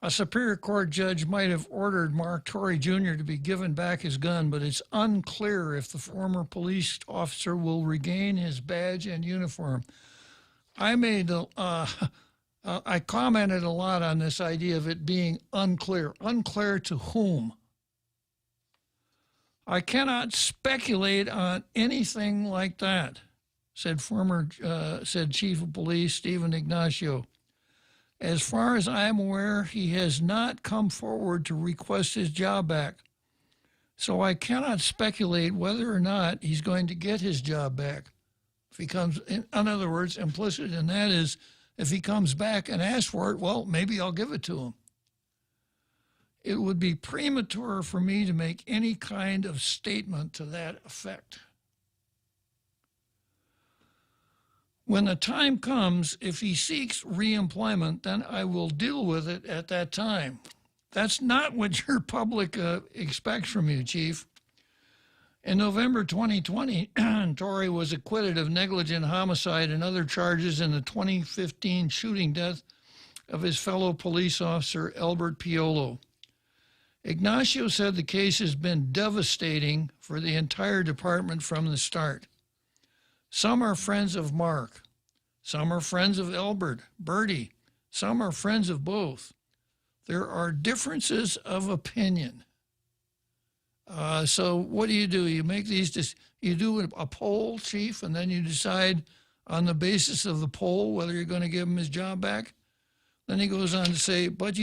A Superior Court judge might have ordered Mark Tory Jr. to be given back his gun, but it's unclear if the former police officer will regain his badge and uniform. I commented a lot on this idea of it being unclear. Unclear to whom? I cannot speculate on anything like that, said Chief of Police Stephen Ignacio. As far as I'm aware, he has not come forward to request his job back. So I cannot speculate whether or not he's going to get his job back. If he comes, in other words, implicit in that is, if he comes back and asks for it, well, maybe I'll give it to him. It would be premature for me to make any kind of statement to that effect. When the time comes, if he seeks reemployment, then I will deal with it at that time. That's not what your public expects from you, Chief. In November 2020, Tory was acquitted of negligent homicide and other charges in the 2015 shooting death of his fellow police officer, Albert Piolo. Ignacio said the case has been devastating for the entire department from the start. Some are friends of Mark. Some are friends of Albert, Bertie. Some are friends of both. There are differences of opinion. So what do? You make these, you do a poll, Chief, and then you decide on the basis of the poll whether you're going to give him his job back? Then he goes on to say, but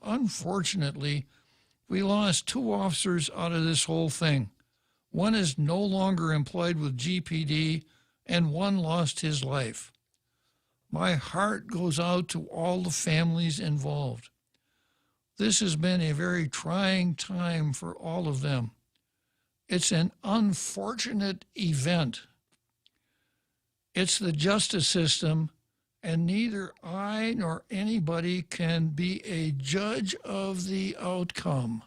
unfortunately, we lost 2 officers out of this whole thing. One is no longer employed with GPD, and one lost his life. My heart goes out to all the families involved. This has been a very trying time for all of them. It's an unfortunate event. It's the justice system, and neither I nor anybody can be a judge of the outcome.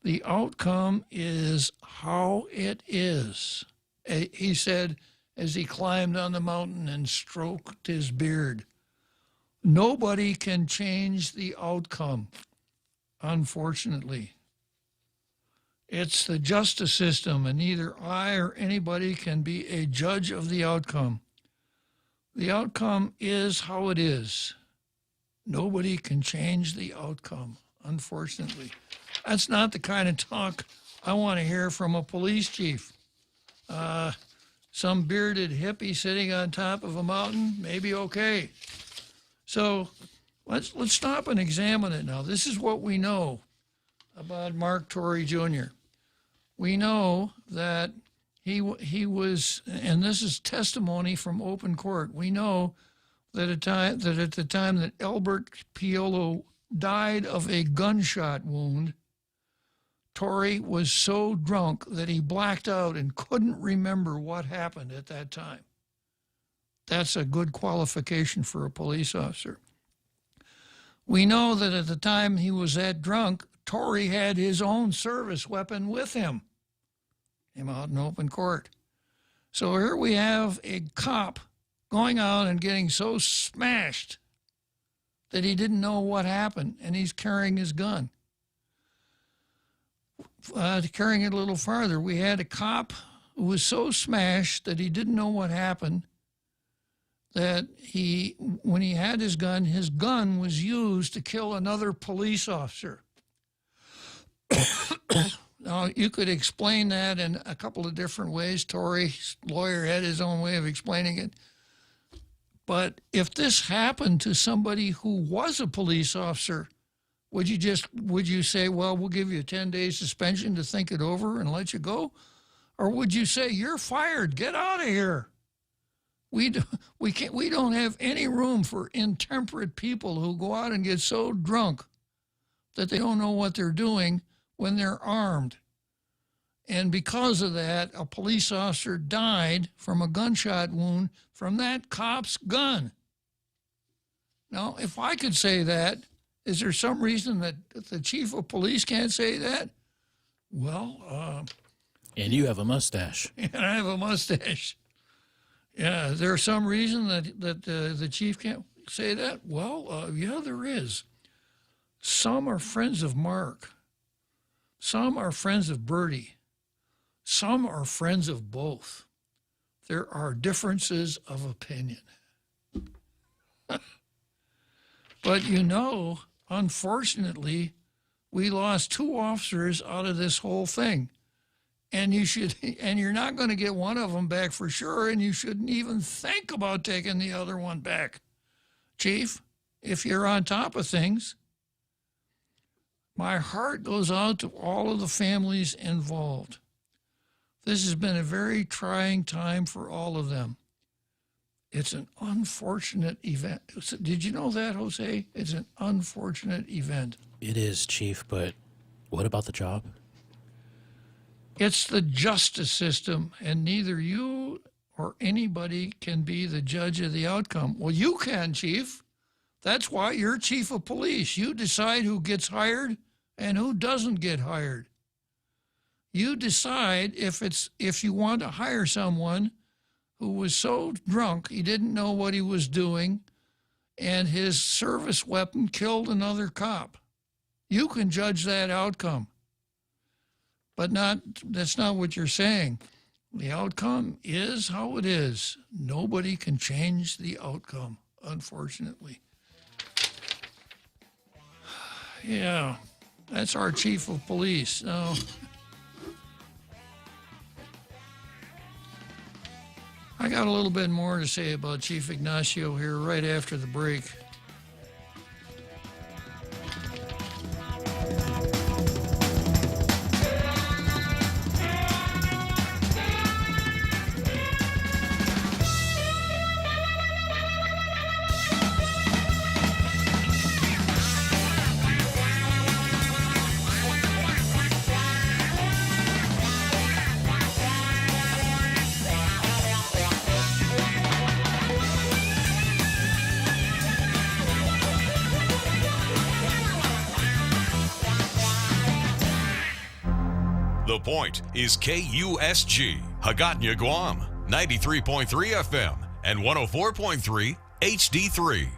The outcome is how it is, he said as he climbed on the mountain and stroked his beard. Nobody can change the outcome, unfortunately. It's the justice system, and neither I or anybody can be a judge of the outcome. The outcome is how it is. Nobody can change the outcome, unfortunately. That's not the kind of talk I want to hear from a police chief. Some bearded hippie sitting on top of a mountain, maybe okay. So let's stop and examine it now. This is what we know about Mark Torrey Jr. We know that he was, and this is testimony from open court. We know that at the time that Albert Piolo died of a gunshot wound, Torrey was so drunk that he blacked out and couldn't remember what happened at that time. That's a good qualification for a police officer. We know that at the time he was that drunk, Torrey had his own service weapon with him. Came out in open court. So here we have a cop going out and getting so smashed that he didn't know what happened, and he's carrying his gun. Carrying it a little farther, we had a cop who was so smashed that he didn't know what happened, that when he had his gun was used to kill another police officer. Now, you could explain that in a couple of different ways. Torrey's lawyer had his own way of explaining it. But if this happened to somebody who was a police officer, would you say, well, we'll give you a 10-day suspension to think it over and let you go? Or would you say, you're fired, get out of here? We don't have any room for intemperate people who go out and get so drunk that they don't know what they're doing when they're armed. And because of that, a police officer died from a gunshot wound from that cop's gun. Now, if I could say that, is there some reason that the chief of police can't say that? Well, and you have a mustache. And I have a mustache. Yeah, is there some reason that the chief can't say that? Well, yeah, there is. Some are friends of Mark. Some are friends of Bertie. Some are friends of both. There are differences of opinion. But unfortunately, we lost 2 officers out of this whole thing. And you're not going to get one of them back for sure, and you shouldn't even think about taking the other one back. Chief, if you're on top of things, my heart goes out to all of the families involved. This has been a very trying time for all of them. It's an unfortunate event. Did you know that, Jose? It's an unfortunate event. It is, Chief, but what about the job? It's the justice system, and neither you or anybody can be the judge of the outcome. Well, you can, Chief. That's why you're chief of police. You decide who gets hired and who doesn't get hired. You decide if you want to hire someone who was so drunk he didn't know what he was doing and his service weapon killed another cop. You can judge that outcome. But that's not what you're saying. The outcome is how it is. Nobody can change the outcome, unfortunately. Yeah, that's our chief of police. Now, I got a little bit more to say about Chief Ignacio here right after the break. The Point is KUSG, Hagåtña, Guam, 93.3 FM and 104.3 HD3.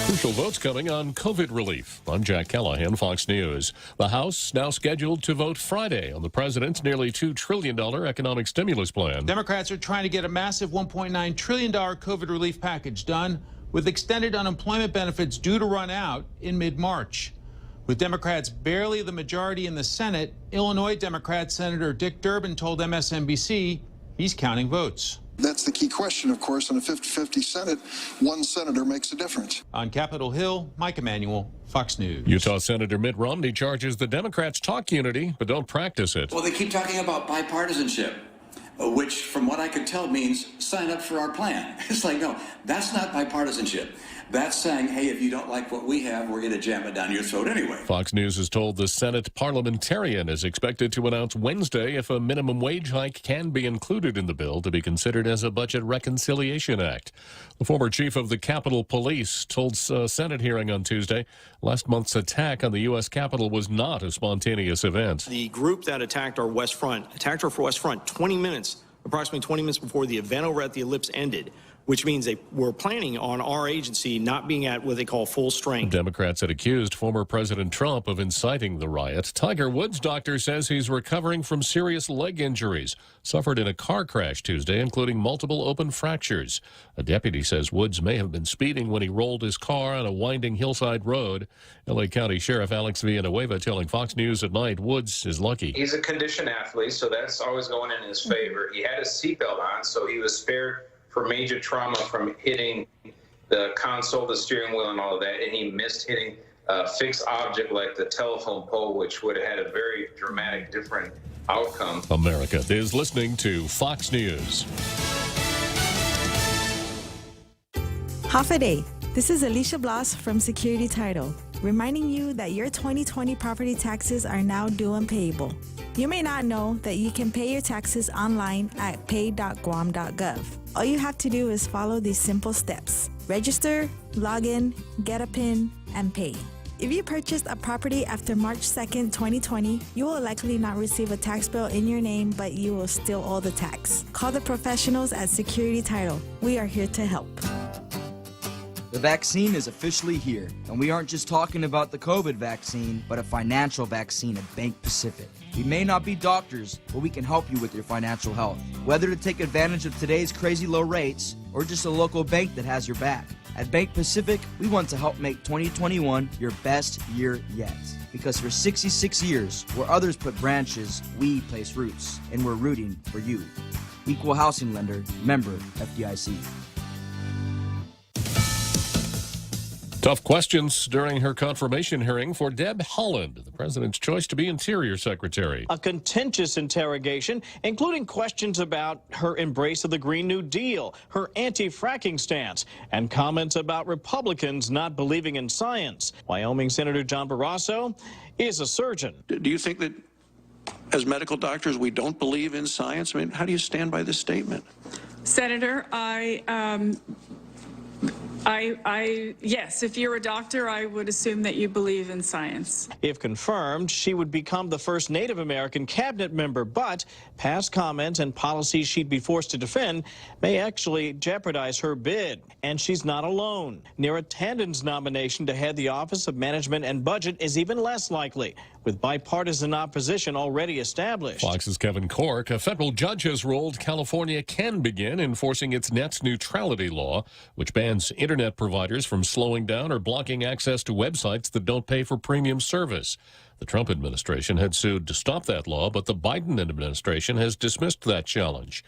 Crucial votes coming on COVID relief. I'm Jack Callahan, Fox News. The House now scheduled to vote Friday on the president's nearly $2 trillion economic stimulus plan. Democrats are trying to get a massive $1.9 trillion COVID relief package done, with extended unemployment benefits due to run out in mid-March. With Democrats barely the majority in the Senate, Illinois Democrat Senator Dick Durbin told MSNBC he's counting votes. That's the key question, of course. In a 50-50 Senate, one senator makes a difference. On Capitol Hill, Mike Emanuel, Fox News. Utah Senator Mitt Romney charges the Democrats talk unity, but don't practice it. Well, they keep talking about bipartisanship, which, from what I could tell, means sign up for our plan. It's like, no, that's not bipartisanship. That's saying, hey, if you don't like what we have, we're going to jam it down your throat anyway. Fox News is told the Senate parliamentarian is expected to announce Wednesday if a minimum wage hike can be included in the bill to be considered as a budget reconciliation act. The former chief of the Capitol Police told a Senate hearing on Tuesday last month's attack on the U.S. Capitol was not a spontaneous event. The group that attacked our West Front attacked our West Front approximately 20 minutes before the event over at the Ellipse ended, which means they were planning on our agency not being at what they call full strength. Democrats had accused former President Trump of inciting the riot. Tiger Woods' doctor says he's recovering from serious leg injuries suffered in a car crash Tuesday, including multiple open fractures. A deputy says Woods may have been speeding when he rolled his car on a winding hillside road. L.A. County Sheriff Alex Villanueva telling Fox News at Night Woods is lucky. He's a conditioned athlete, so that's always going in his favor. He had his seatbelt on, so he was spared for major trauma from hitting the console, the steering wheel, and all of that, and he missed hitting a fixed object like the telephone pole, which would have had a very dramatic, different outcome. America is listening to Fox News. Half a day. This is Alicia Bloss from Security Title, reminding you that your 2020 property taxes are now due and payable. You may not know that you can pay your taxes online at pay.guam.gov. All you have to do is follow these simple steps. Register, log in, get a PIN, and pay. If you purchased a property after March 2nd, 2020, you will likely not receive a tax bill in your name, but you will still owe the tax. Call the professionals at Security Title. We are here to help. The vaccine is officially here, and we aren't just talking about the COVID vaccine, but a financial vaccine at Bank Pacific. We may not be doctors, but we can help you with your financial health. Whether to take advantage of today's crazy low rates, or just a local bank that has your back. At Bank Pacific, we want to help make 2021 your best year yet. Because for 66 years, where others put branches, we place roots, and we're rooting for you. Equal housing lender, member FDIC. Tough questions during her confirmation hearing for Deb Haaland, the president's choice to be Interior Secretary. A contentious interrogation, including questions about her embrace of the Green New Deal, her anti-fracking stance, and comments about Republicans not believing in science. Wyoming Senator John Barrasso is a surgeon. Do you think that as medical doctors we don't believe in science? I mean, how do you stand by this statement? Senator, yes, if you're a doctor, I would assume that you believe in science. If confirmed, she would become the first Native American cabinet member, but past comments and policies she'd be forced to defend may actually jeopardize her bid. And she's not alone. Neera Tanden's nomination to head the Office of Management and Budget is even less likely, with bipartisan opposition already established. Fox's Kevin Corke, a federal judge has ruled California can begin enforcing its net neutrality law, which bans internet providers from slowing down or blocking access to websites that don't pay for premium service. The Trump administration had sued to stop that law, but the Biden administration has dismissed that challenge.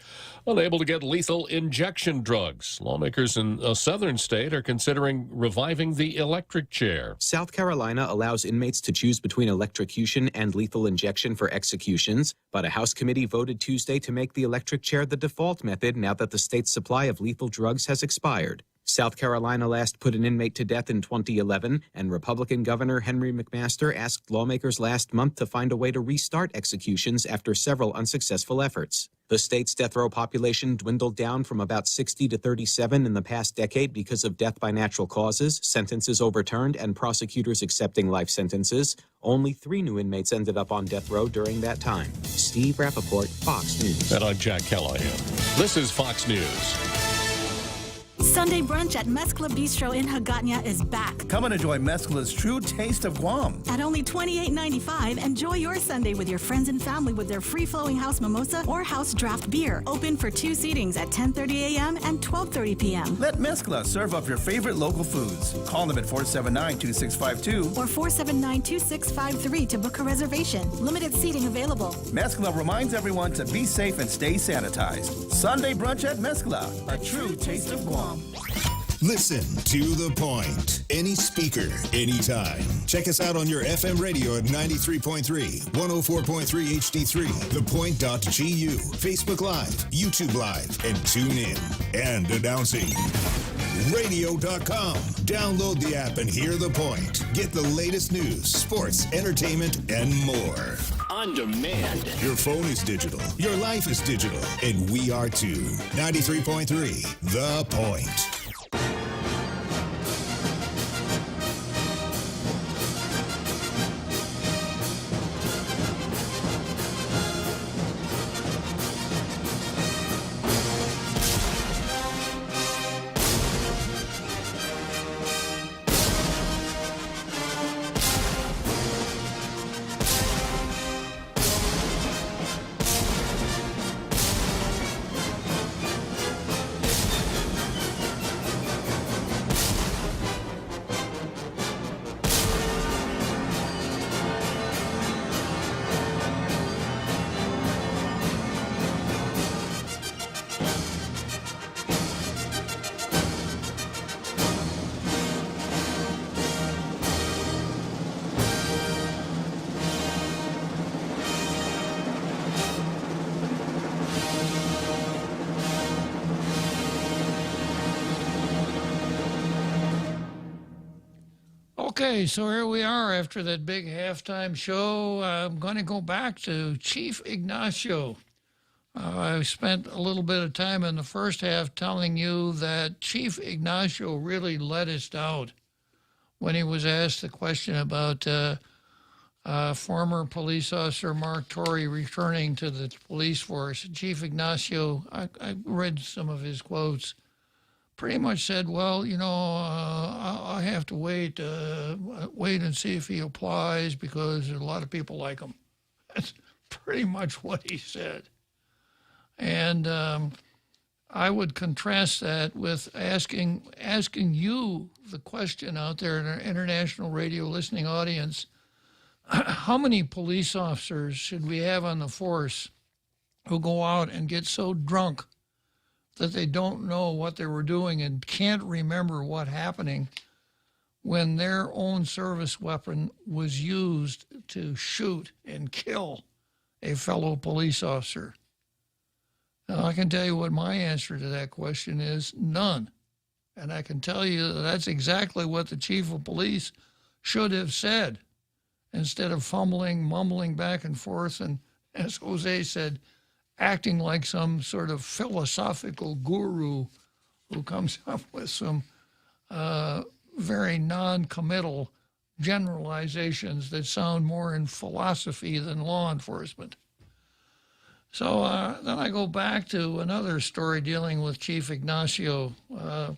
Unable to get lethal injection drugs, lawmakers in a southern state are considering reviving the electric chair. South Carolina allows inmates to choose between electrocution and lethal injection for executions, but a House committee voted Tuesday to make the electric chair the default method now that the state's supply of lethal drugs has expired. South Carolina last put an inmate to death in 2011, and Republican Governor Henry McMaster asked lawmakers last month to find a way to restart executions after several unsuccessful efforts. The state's death row population dwindled down from about 60 to 37 in the past decade because of death by natural causes, sentences overturned, and prosecutors accepting life sentences. Only 3 new inmates ended up on death row during that time. Steve Rappaport, Fox News. And I'm Jack Callahan. This is Fox News. Sunday brunch at Mezcla Bistro in Hagåtña is back. Come and enjoy Mezcla's true taste of Guam. At only $28.95, enjoy your Sunday with your friends and family with their free-flowing house mimosa or house draft beer. Open for 2 seatings at 10:30 a.m. and 12:30 p.m. Let Mezcla serve up your favorite local foods. Call them at 479-2652 or 479-2653 to book a reservation. Limited seating available. Mezcla reminds everyone to be safe and stay sanitized. Sunday brunch at Mezcla, a true taste of Guam. Listen to The Point. Any speaker, anytime. Check us out on your FM radio at 93.3, 104.3 HD3, thepoint.gu, Facebook Live, YouTube Live, and tune in. And announcing radio.com. Download the app and hear The Point. Get the latest news, sports, entertainment, and more. On demand. Your phone is digital. Your life is digital. And we are too. 93.3, The Point. Okay, so here we are after that big halftime show. I'm going to go back to Chief Ignacio. I spent a little bit of time in the first half telling you that Chief Ignacio really let us down when he was asked the question about former police officer Mark Torrey returning to the police force. Chief Ignacio, I read some of his quotes, pretty much said, well, you know, I have to wait and see if he applies because a lot of people like him. That's pretty much what he said. And I would contrast that with asking you the question out there in our international radio listening audience, how many police officers should we have on the force who go out and get so drunk that they don't know what they were doing and can't remember what happening when their own service weapon was used to shoot and kill a fellow police officer? Now, I can tell you what my answer to that question is: none. And I can tell you that's exactly what the chief of police should have said, instead of mumbling back and forth, and, as Jose said, acting like some sort of philosophical guru who comes up with some very non-committal generalizations that sound more in philosophy than law enforcement. So then I go back to another story dealing with Chief Ignacio, the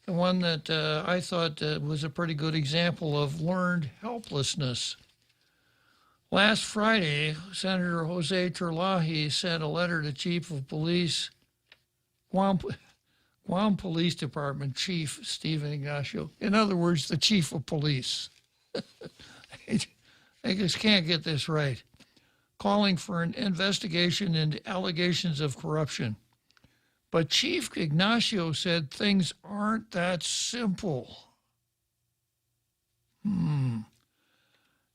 one that I thought was a pretty good example of learned helplessness. Last Friday, Senator Jose Terlaje sent a letter to Chief of Police, Guam Police Department Chief Stephen Ignacio. In other words, the Chief of Police. I just can't get this right. Calling for an investigation into allegations of corruption. But Chief Ignacio said things aren't that simple.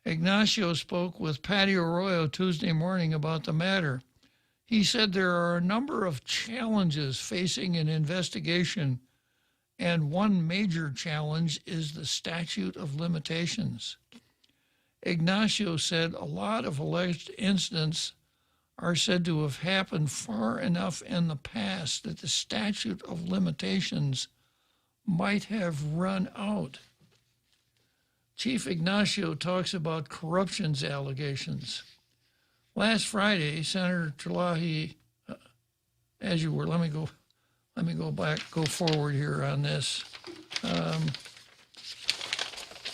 Ignacio spoke with Patty Arroyo Tuesday morning about the matter. He said there are a number of challenges facing an investigation, and one major challenge is the statute of limitations. Ignacio said a lot of alleged incidents are said to have happened far enough in the past that the statute of limitations might have run out. Chief Ignacio talks about corruptions allegations. Last Friday, Senator Tlahi, as you were, let me go forward here on this.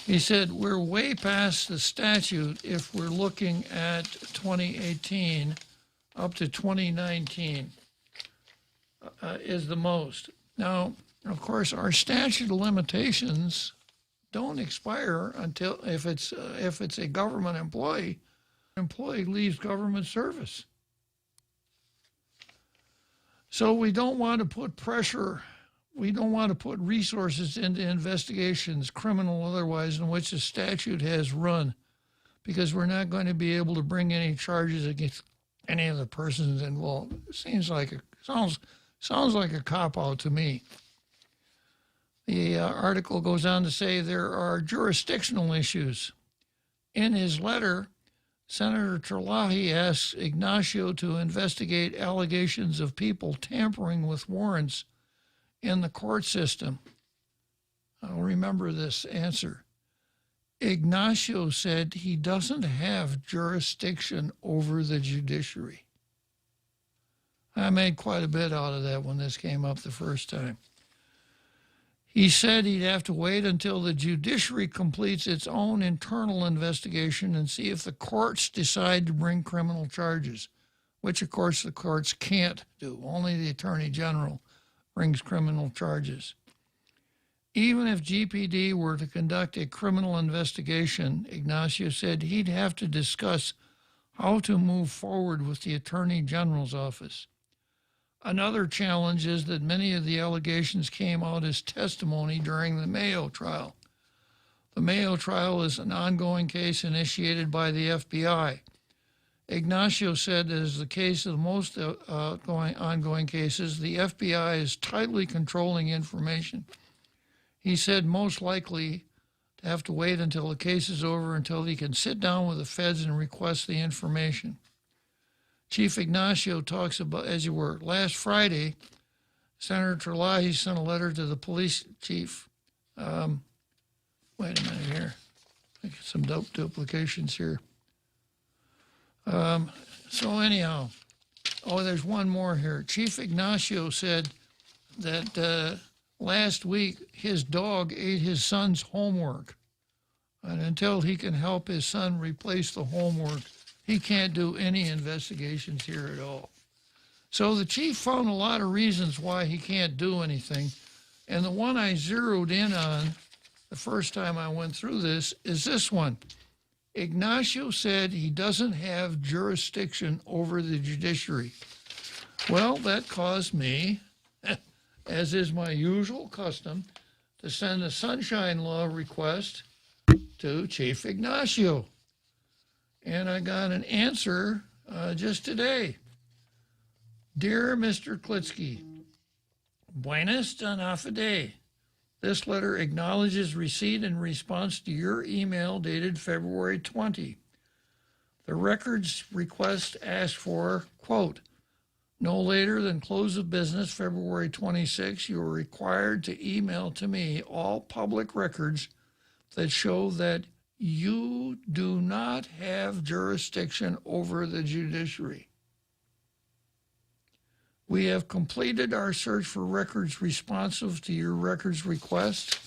He said, we're way past the statute if we're looking at 2018 up to 2019 is the most. Now, of course, our statute of limitations don't expire until if it's a government employee leaves government service. So we don't want to put pressure, we don't want to put resources into investigations, criminal or otherwise, in which the statute has run, because we're not going to be able to bring any charges against any of the persons involved. It sounds like a cop-out to me. The article goes on to say there are jurisdictional issues. In his letter, Senator Tlahi asks Ignacio to investigate allegations of people tampering with warrants in the court system. I'll remember this answer. Ignacio said he doesn't have jurisdiction over the judiciary. I made quite a bit out of that when this came up the first time. He said he'd have to wait until the judiciary completes its own internal investigation and see if the courts decide to bring criminal charges, which, of course, the courts can't do. Only the Attorney General brings criminal charges. Even if GPD were to conduct a criminal investigation, Ignacio said he'd have to discuss how to move forward with the Attorney General's office. Another challenge is that many of the allegations came out as testimony during the Mayo trial. The Mayo trial is an ongoing case initiated by the FBI. Ignacio said, as the case of most ongoing cases, the FBI is tightly controlling information. He said most likely to have to wait until the case is over until he can sit down with the feds and request the information. Chief Ignacio talks about, as you were, last Friday, Senator Tlahi sent a letter to the police chief. Wait a minute here. I get some duplications here. So anyhow, there's one more here. Chief Ignacio said that last week his dog ate his son's homework. And until he can help his son replace the homework, he can't do any investigations here at all. So the chief found a lot of reasons why he can't do anything. And the one I zeroed in on the first time I went through this is this one. Ignacio said he doesn't have jurisdiction over the judiciary. Well, that caused me, as is my usual custom, to send a sunshine law request to Chief Ignacio. And I got an answer just today. Dear Mr. Klitzkie, buenas donafide. This letter acknowledges receipt in response to your email dated February 20. The records request asks for, quote, no later than close of business February 26, you are required to email to me all public records that show that you do not have jurisdiction over the judiciary. We have completed our search for records responsive to your records request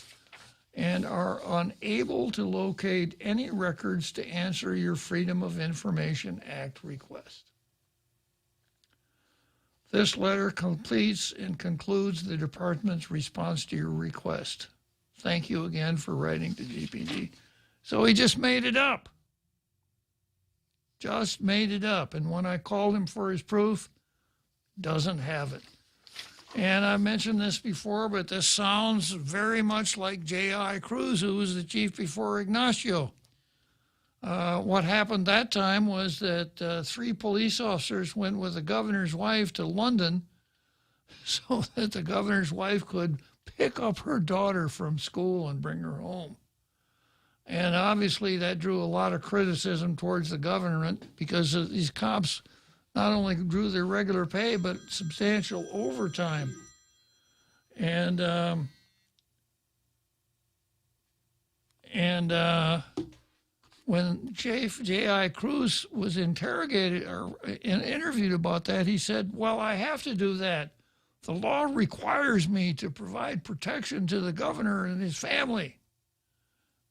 and are unable to locate any records to answer your Freedom of Information Act request. This letter completes and concludes the department's response to your request. Thank you again for writing to GPD. So he just made it up. Just made it up. And when I called him for his proof, doesn't have it. And I mentioned this before, but this sounds very much like J.I. Cruz, who was the chief before Ignacio. What happened that time was that 3 police officers went with the governor's wife to London so that the governor's wife could pick up her daughter from school and bring her home. And obviously that drew a lot of criticism towards the government because these cops not only drew their regular pay, but substantial overtime. And when J.I. Cruz was interrogated or interviewed about that, he said, well, I have to do that. The law requires me to provide protection to the governor and his family.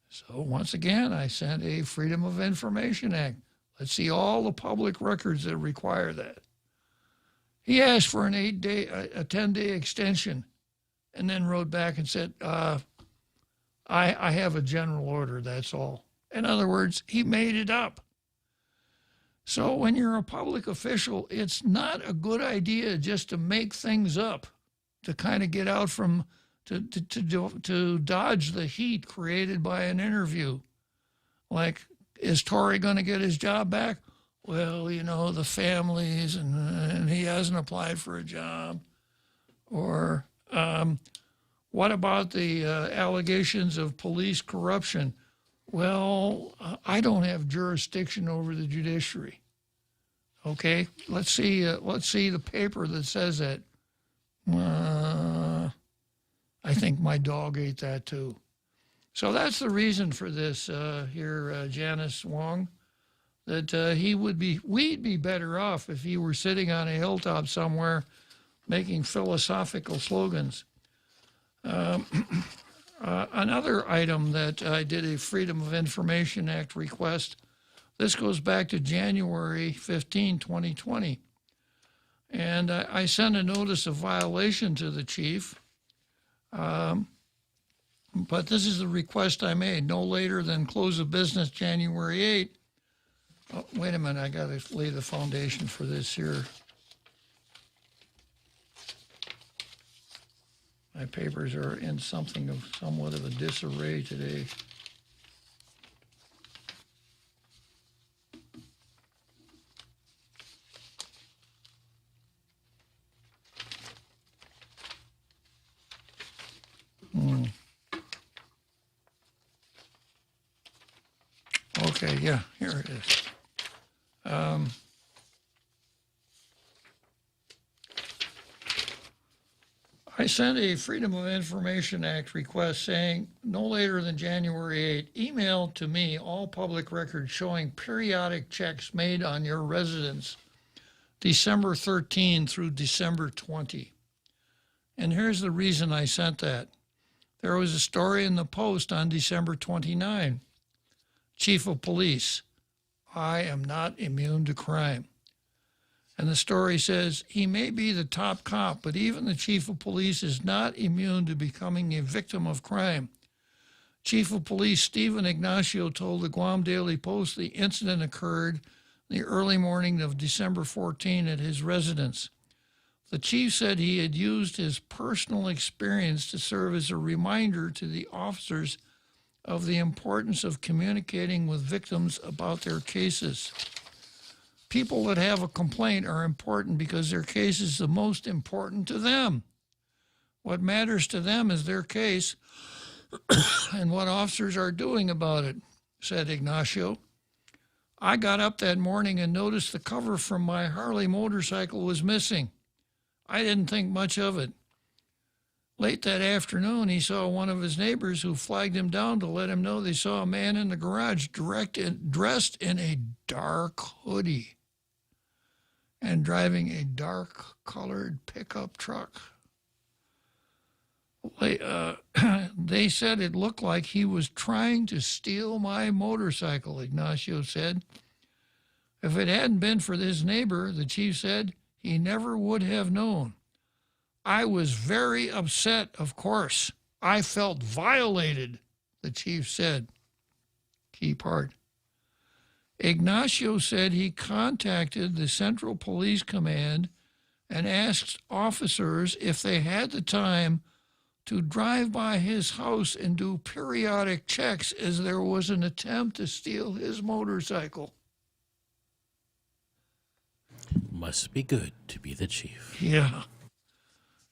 So once again, I sent a Freedom of Information Act. Let's see all the public records that require that. He asked for an 10-day extension, and then wrote back and said, I have a general order, that's all. In other words, he made it up. So when you're a public official, it's not a good idea just to make things up, to kind of get out from, to dodge the heat created by an interview. Like, is Tory going to get his job back? Well, you know, the families, and he hasn't applied for a job. Or what about the allegations of police corruption? Well, I don't have jurisdiction over the judiciary. Okay, let's see the paper that says that. I think my dog ate that too. So that's the reason for this here, Janice Wong, that we'd be better off if he were sitting on a hilltop somewhere making philosophical slogans. Another item that I did a Freedom of Information Act request, this goes back to January 15, 2020. And I sent a notice of violation to the chief. But this is the request I made, no later than close of business January 8. Oh, wait a minute, I got to lay the foundation for this here. My papers are in somewhat of a disarray today. Okay, yeah, here it is. I sent a Freedom of Information Act request saying no later than January 8, email to me all public records showing periodic checks made on your residence December 13 through December 20. And here's the reason I sent that. There was a story in the Post on December 29. Chief of Police, I am not immune to crime. And the story says, he may be the top cop, but even the chief of police is not immune to becoming a victim of crime. Chief of Police Stephen Ignacio told the Guam Daily Post the incident occurred the early morning of December 14 at his residence. The chief said he had used his personal experience to serve as a reminder to the officers of the importance of communicating with victims about their cases. People that have a complaint are important because their case is the most important to them. What matters to them is their case and what officers are doing about it, said Ignacio. I got up that morning and noticed the cover from my Harley motorcycle was missing. I didn't think much of it. Late that afternoon, he saw one of his neighbors who flagged him down to let him know they saw a man in the garage dressed in a dark hoodie and driving a dark-colored pickup truck. They said it looked like he was trying to steal my motorcycle, Ignacio said. If it hadn't been for this neighbor, the chief said, he never would have known. I was very upset, of course. I felt violated, the chief said. Key part. Ignacio said he contacted the Central Police Command and asked officers if they had the time to drive by his house and do periodic checks as there was an attempt to steal his motorcycle. Must be good to be the chief. Yeah.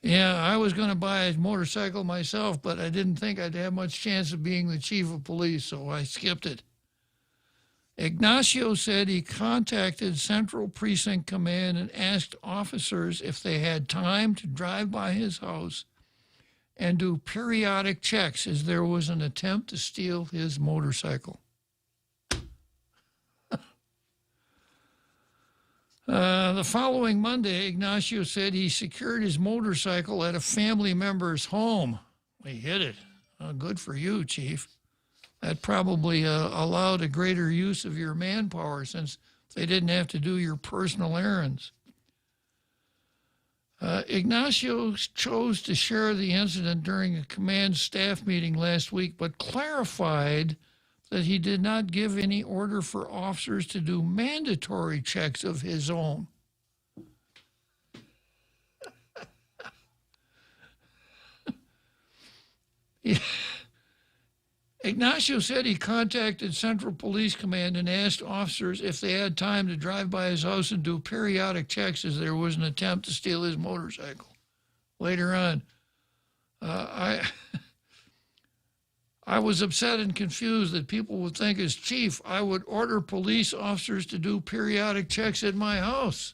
Yeah, I was going to buy a motorcycle myself, but I didn't think I'd have much chance of being the chief of police, so I skipped it. Ignacio said he contacted Central Precinct Command and asked officers if they had time to drive by his house and do periodic checks as there was an attempt to steal his motorcycle. The following Monday, Ignacio said he secured his motorcycle at a family member's home. We hit it. Good for you, Chief. That probably allowed a greater use of your manpower since they didn't have to do your personal errands. Ignacio chose to share the incident during a command staff meeting last week, but clarified that he did not give any order for officers to do mandatory checks of his own. Ignacio said he contacted Central Police Command and asked officers if they had time to drive by his house and do periodic checks as there was an attempt to steal his motorcycle. Later on, I was upset and confused that people would think as chief I would order police officers to do periodic checks at my house.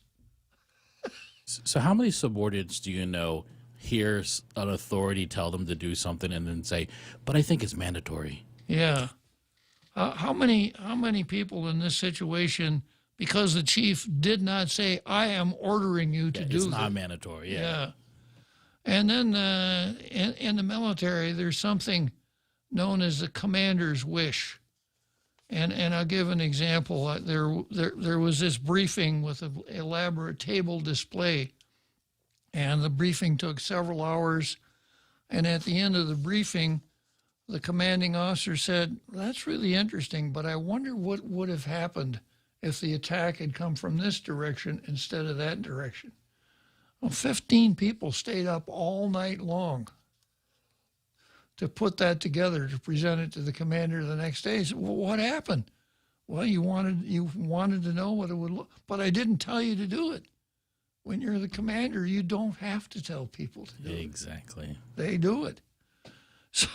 So how many subordinates do you know hear an authority tell them to do something and then say, but I think it's mandatory? Yeah. How many people in this situation, because the chief did not say, I am ordering you to do it's this. not mandatory, Yeah. And then in the military, there's something known as the commander's wish. And I'll give an example. There was this briefing with an elaborate table display, and the briefing took several hours. And at the end of the briefing, the commanding officer said, that's really interesting, but I wonder what would have happened if the attack had come from this direction instead of that direction. Well, 15 people stayed up all night long to put that together, to present it to the commander the next day. He said, well, what happened? Well, you wanted to know what it would look, but I didn't tell you to do it. When you're the commander, you don't have to tell people to do it. Exactly. They do it. So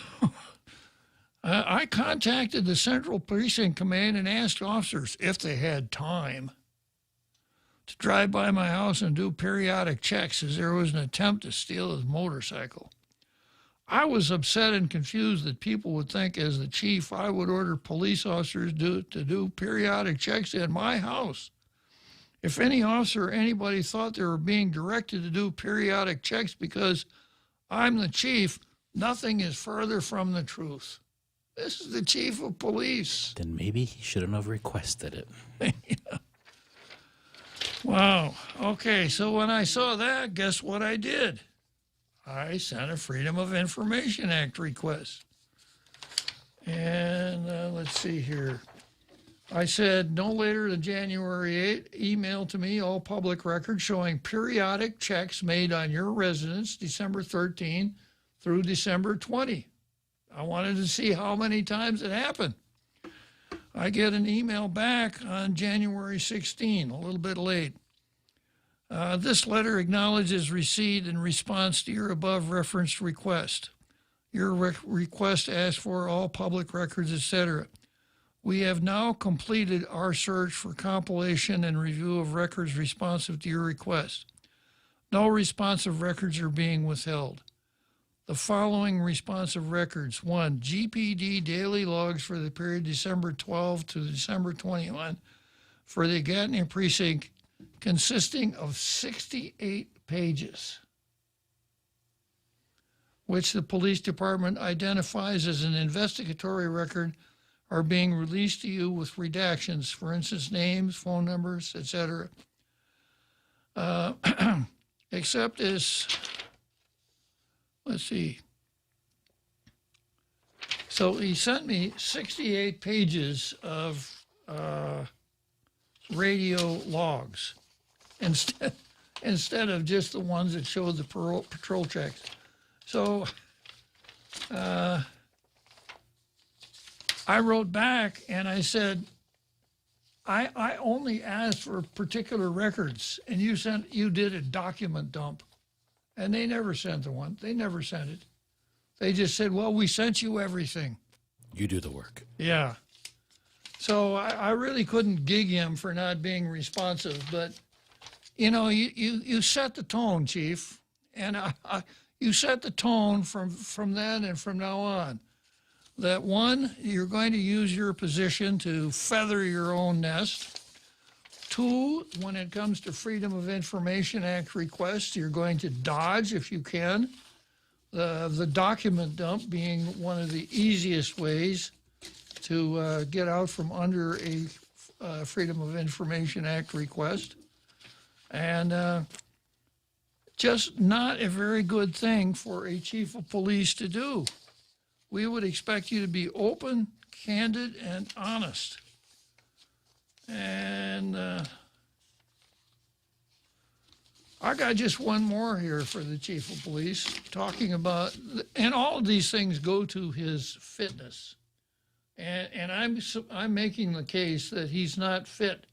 I contacted the Central Precinct Command and asked officers if they had time to drive by my house and do periodic checks as there was an attempt to steal his motorcycle. I was upset and confused that people would think as the chief I would order police officers to do periodic checks at my house. If any officer or anybody thought they were being directed to do periodic checks because I'm the chief, nothing is further from the truth. This is the chief of police. Then maybe he shouldn't have requested it. Yeah. Wow. Okay, so when I saw that, guess what I did? I sent a Freedom of Information Act request. And let's see here. I said no later than January 8th, email to me all public records showing periodic checks made on your residence December 13 through December 20. I wanted to see how many times it happened. I get an email back on January 16, a little bit late. This letter acknowledges receipt in response to your above referenced request. Your request asks for all public records, etc. We have now completed our search for compilation and review of records responsive to your request. No responsive records are being withheld. The following responsive records: 1, GPD daily logs for the period December 12 to December 21 for the Gatineau precinct, consisting of 68 pages, which the police department identifies as an investigatory record, are being released to you with redactions, for instance, names, phone numbers, etc. Except as, let's see. So he sent me 68 pages of radio logs instead of just the ones that showed the patrol checks. So I wrote back and I said, I only asked for particular records, and you did a document dump, and they never sent the one. They never sent it. They just said, well, we sent you everything. You do the work. Yeah. So I really couldn't gig him for not being responsive, but you set the tone, Chief, and you set the tone from then and from now on. That one, you're going to use your position to feather your own nest. Two, when it comes to Freedom of Information Act requests, you're going to dodge if you can. The document dump being one of the easiest ways to get out from under a Freedom of Information Act request. And just not a very good thing for a chief of police to do. We would expect you to be open, candid, and honest. And I got just one more here for the chief of police, talking about, and all of these things go to his fitness. And I'm making the case that he's not fit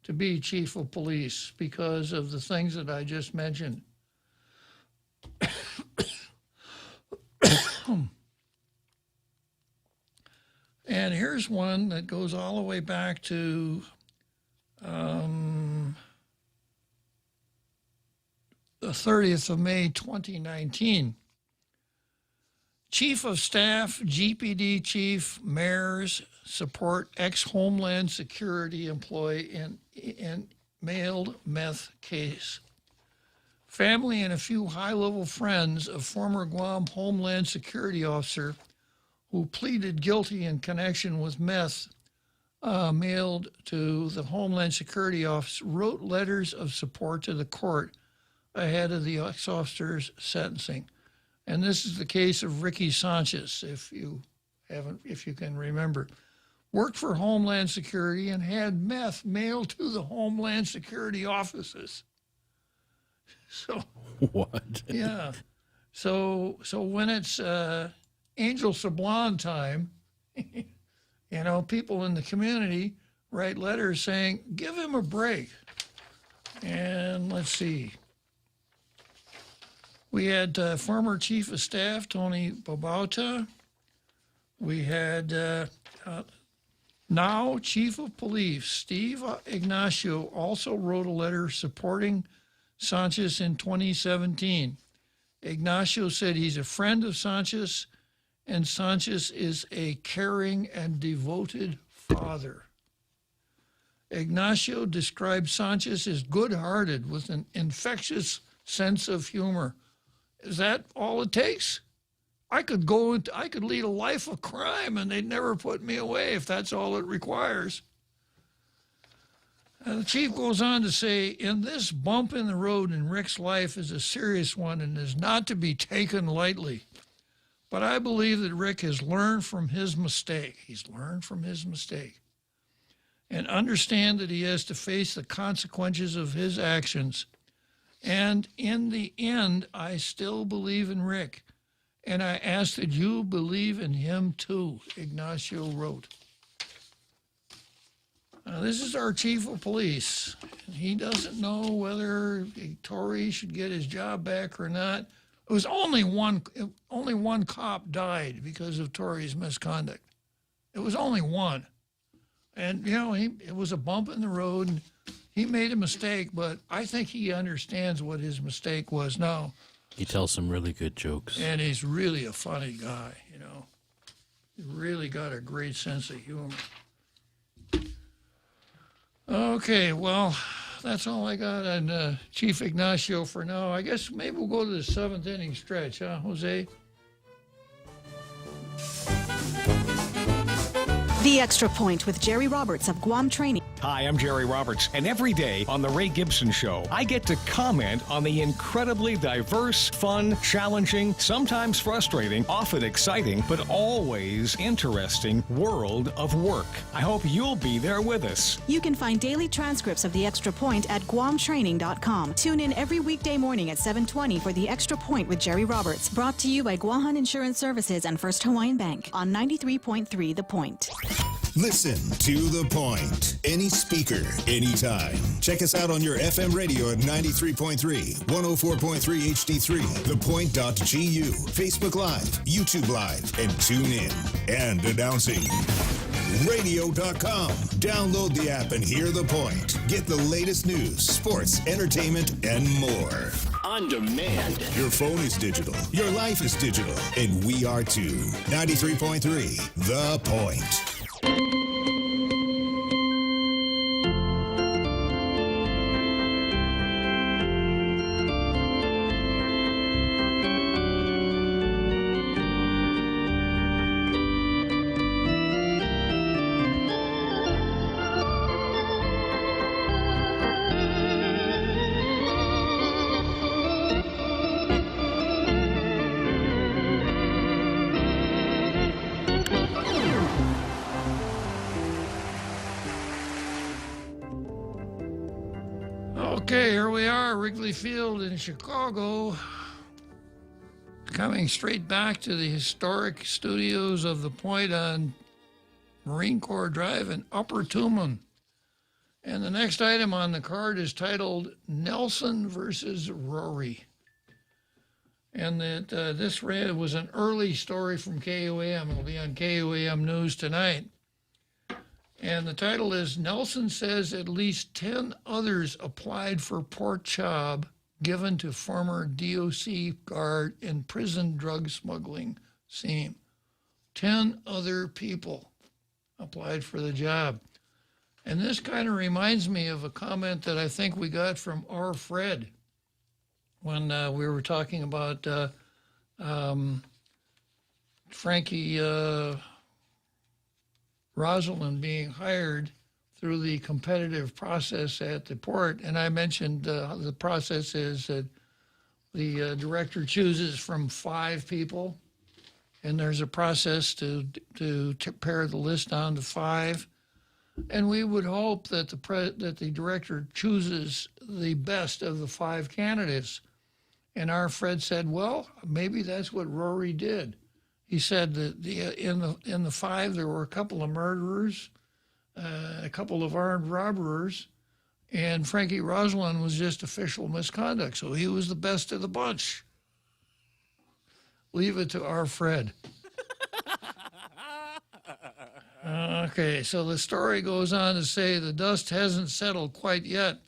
to be chief of police because of the things that I just mentioned. And here's one that goes all the way back to the 30th of May, 2019. Chief of Staff, GPD Chief, mayors support ex-Homeland Security employee in mailed meth case. Family and a few high-level friends of former Guam Homeland Security officer who pleaded guilty in connection with meth mailed to the Homeland Security Office wrote letters of support to the court ahead of the ex-officer's sentencing. And this is the case of Ricky Sanchez, if you can remember. Worked for Homeland Security and had meth mailed to the Homeland Security offices. So what? Yeah. So when it's Angel Sablon time, people in the community write letters saying, give him a break. And let's see. We had former Chief of Staff, Tony Babauta. We had now Chief of Police, Steve Ignacio, also wrote a letter supporting Sanchez in 2017. Ignacio said he's a friend of Sanchez, and Sanchez is a caring and devoted father. Ignacio described Sanchez as good-hearted with an infectious sense of humor. Is that all it takes? I could lead a life of crime and they'd never put me away if that's all it requires. And the chief goes on to say, in this bump in the road in Rick's life is a serious one and is not to be taken lightly. But I believe that Rick has learned from his mistake. He's learned from his mistake. And understand that he has to face the consequences of his actions. And in the end, I still believe in Rick. And I ask that you believe in him too, Ignacio wrote. Now, this is our chief of police. He doesn't know whether Tory should get his job back or not. It was only one cop died because of Tory's misconduct. It was only one. And, it was a bump in the road. And he made a mistake, but I think he understands what his mistake was now. He tells some really good jokes. And he's really a funny guy, He really got a great sense of humor. Okay, well, that's all I got on Chief Ignacio for now. I guess maybe we'll go to the seventh inning stretch, huh, Jose? The Extra Point with Jerry Roberts of Guam Training. Hi, I'm Jerry Roberts, and every day on The Ray Gibson Show, I get to comment on the incredibly diverse, fun, challenging, sometimes frustrating, often exciting, but always interesting world of work. I hope you'll be there with us. You can find daily transcripts of The Extra Point at GuamTraining.com. Tune in every weekday morning at 7:20 for The Extra Point with Jerry Roberts. Brought to you by Guahan Insurance Services and First Hawaiian Bank on 93.3 The Point. Listen to The Point. Any speaker, anytime. Check us out on your FM radio at 93.3, 104.3 HD3, thepoint.gu, Facebook Live, YouTube Live, and tune in. And announcing radio.com. Download the app and hear The Point. Get the latest news, sports, entertainment, and more. On demand. Your phone is digital. Your life is digital. And we are too. 93.3 The Point. Okay, here we are, Wrigley Field in Chicago, coming straight back to the historic studios of The Point on Marine Corps Drive in Upper Tumon. And the next item on the card is titled Nelson versus Rory. And this was an early story from KUAM. It'll be on KUAM News tonight. And the title is, Nelson says at least 10 others applied for pork job given to former DOC guard in prison drug smuggling scheme. 10 other people applied for the job. And this kind of reminds me of a comment that I think we got from our Fred when we were talking about Frankie Rosalind being hired through the competitive process at the port. And I mentioned the process is that the director chooses from 5 people, and there's a process to pare the list down to 5. And we would hope that the director chooses the best of the 5 candidates. And our Fred said, well, maybe that's what Rory did. He said that in the 5 there were a couple of murderers, a couple of armed robbers, and Frankie Rosalind was just official misconduct. So he was the best of the bunch. Leave it to our Fred. Okay, so the story goes on to say the dust hasn't settled quite yet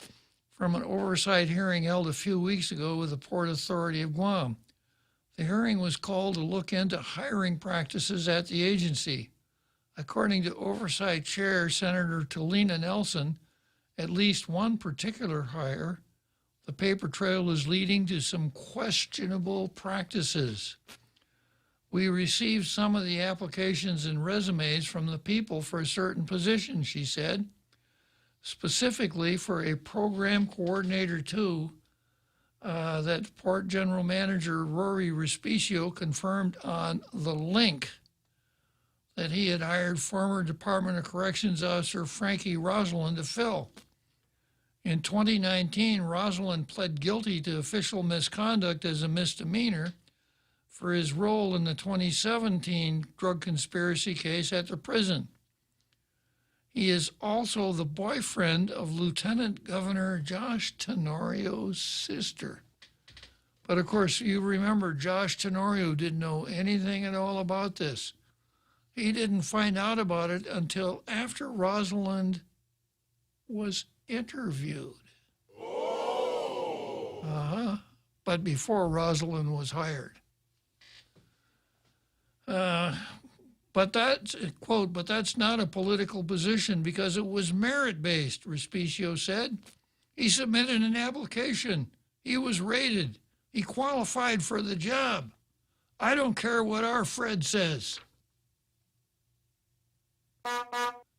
from an oversight hearing held a few weeks ago with the Port Authority of Guam. The hearing was called to look into hiring practices at the agency. According to Oversight Chair Senator Talina Nelson, at least one particular hire, the paper trail is leading to some questionable practices. We received some of the applications and resumes from the people for a certain position, she said, specifically for a program coordinator 2. That Port General Manager Rory Respicio confirmed on The Link that he had hired former Department of Corrections officer Frankie Rosalind to fill. In 2019, Rosalind pled guilty to official misconduct as a misdemeanor for his role in the 2017 drug conspiracy case at the prison. He is also the boyfriend of Lieutenant Governor Josh Tenorio's sister. But of course, you remember Josh Tenorio didn't know anything at all about this. He didn't find out about it until after Rosalind was interviewed. But before Rosalind was hired. But that's, quote, but that's not a political position because it was merit-based, Respicio said. He submitted an application. He was rated. He qualified for the job. I don't care what our Fred says.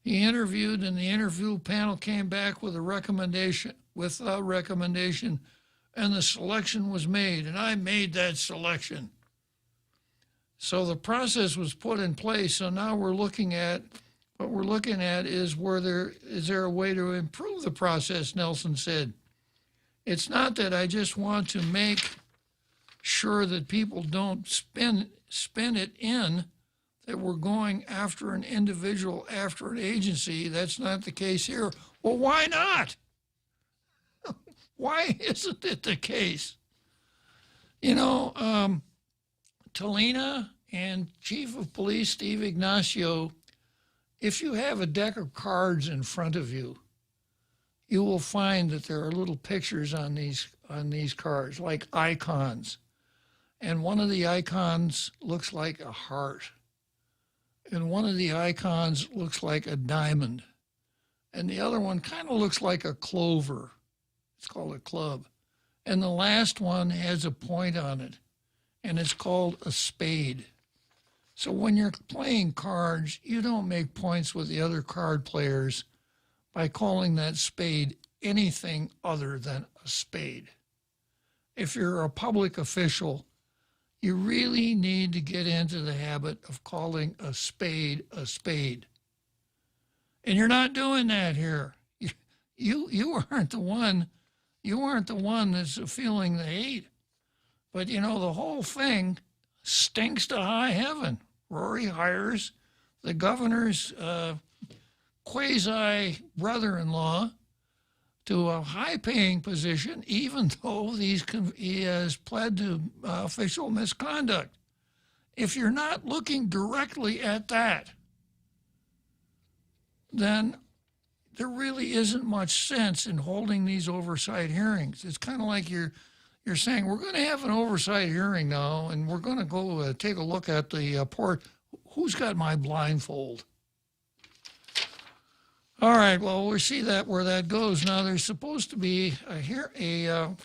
He interviewed, and the interview panel came back with a recommendation, and the selection was made, and I made that selection. So the process was put in place. So now what we're looking at is is there a way to improve the process, Nelson said. It's not that I just want to make sure that people don't spin it in that we're going after an individual, after an agency. That's not the case here. Well, why not? Why isn't it the case? You know, Talina and Chief of Police Steve Ignacio If you have a deck of cards in front of you, you will find that there are little pictures on these cards, like icons. And one of the icons looks like a heart. And one of the icons looks like a diamond. And the other one kind of looks like a clover. It's called a club. And the last one has a point on it, and it's called a spade. So when you're playing cards, you don't make points with the other card players by calling that spade anything other than a spade. If you're a public official, you really need to get into the habit of calling a spade a spade. And you're not doing that here. You aren't the one. You aren't the one that's feeling the hate. But, you know, the whole thing stinks to high heaven. Rory hires the governor's quasi-brother-in-law to a high-paying position, even though he has pled to official misconduct. If you're not looking directly at that, then there really isn't much sense in holding these oversight hearings. It's kind of like you're saying, we're going to have an oversight hearing now, and we're going to go take a look at the port. Who's got my blindfold? All right, well, we'll see where that goes. Now, there's supposed to be a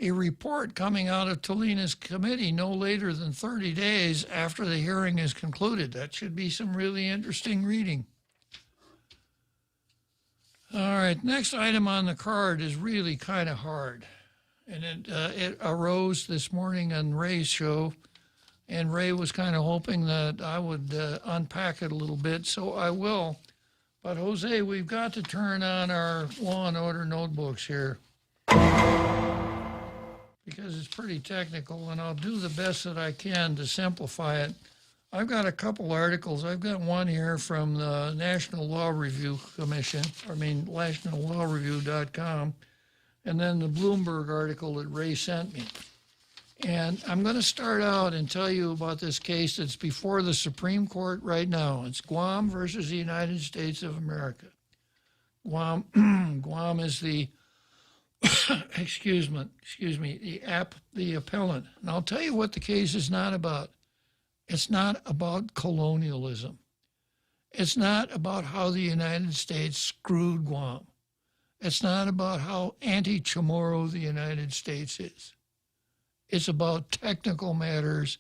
report coming out of Tolina's committee no later than 30 days after the hearing is concluded. That should be some really interesting reading. All right, next item on the card is really kind of hard. And it arose this morning on Ray's show, and Ray was kind of hoping that I would unpack it a little bit, so I will. But Jose, we've got to turn on our Law and Order notebooks here because it's pretty technical, and I'll do the best that I can to simplify it. I've got a couple articles. I've got one here from the National Law Review Commission, nationallawreview.com, and then the Bloomberg article that Ray sent me. And I'm going to start out and tell you about this case that's before the Supreme Court right now. It's Guam versus the United States of America. Guam is the, the appellant. And I'll tell you what the case is not about. It's not about colonialism. It's not about how the United States screwed Guam. It's not about how anti-Chamorro the United States is. It's about technical matters,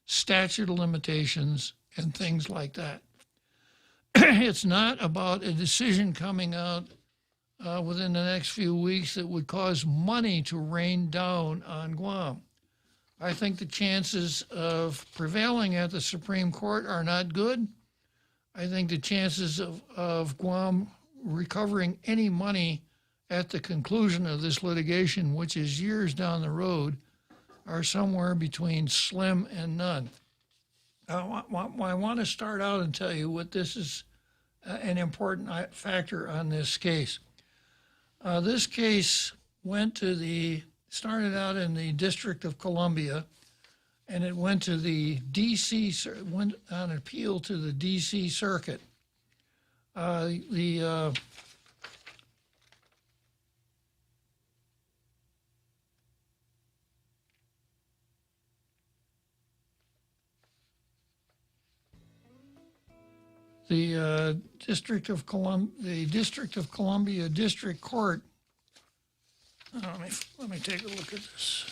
statute of limitations, and things like that. It's not about a decision coming out within the next few weeks that would cause money to rain down on Guam. I think the chances of prevailing at the Supreme Court are not good. I think the chances of Guam recovering any money at the conclusion of this litigation, which is years down the road, are somewhere between slim and none. I want to start out and tell you what this is an important factor on this case. This case started out in the District of Columbia, and it went to the D.C., went on appeal to the D.C. Circuit. The District of Columbia District Court. Let me take a look at this.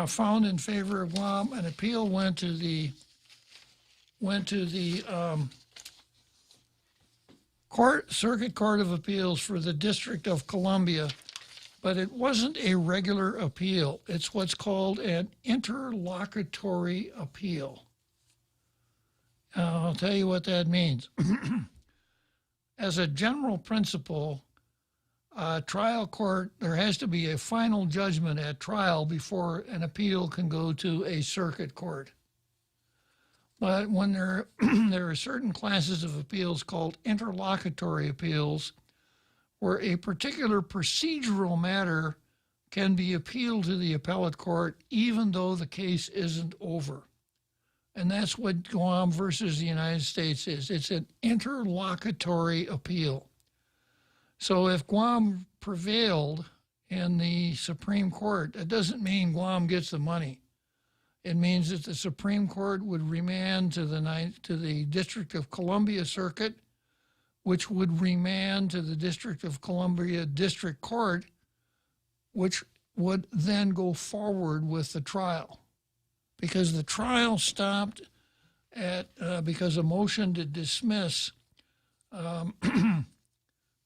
Found in favor of Guam. An appeal went to the Circuit Court of Appeals for the District of Columbia, but it wasn't a regular appeal. It's what's called an interlocutory appeal. I'll tell you what that means. As a general principle, trial court, there has to be a final judgment at trial before an appeal can go to a circuit court. But when there are certain classes of appeals called interlocutory appeals, where a particular procedural matter can be appealed to the appellate court even though the case isn't over. And that's what Guam versus the United States is. It's an interlocutory appeal. So if Guam prevailed in the Supreme Court, that doesn't mean Guam gets the money. It means that the Supreme Court would remand to the District of Columbia Circuit, which would remand to the District of Columbia District Court, which would then go forward with the trial. Because the trial stopped at because a motion to dismiss,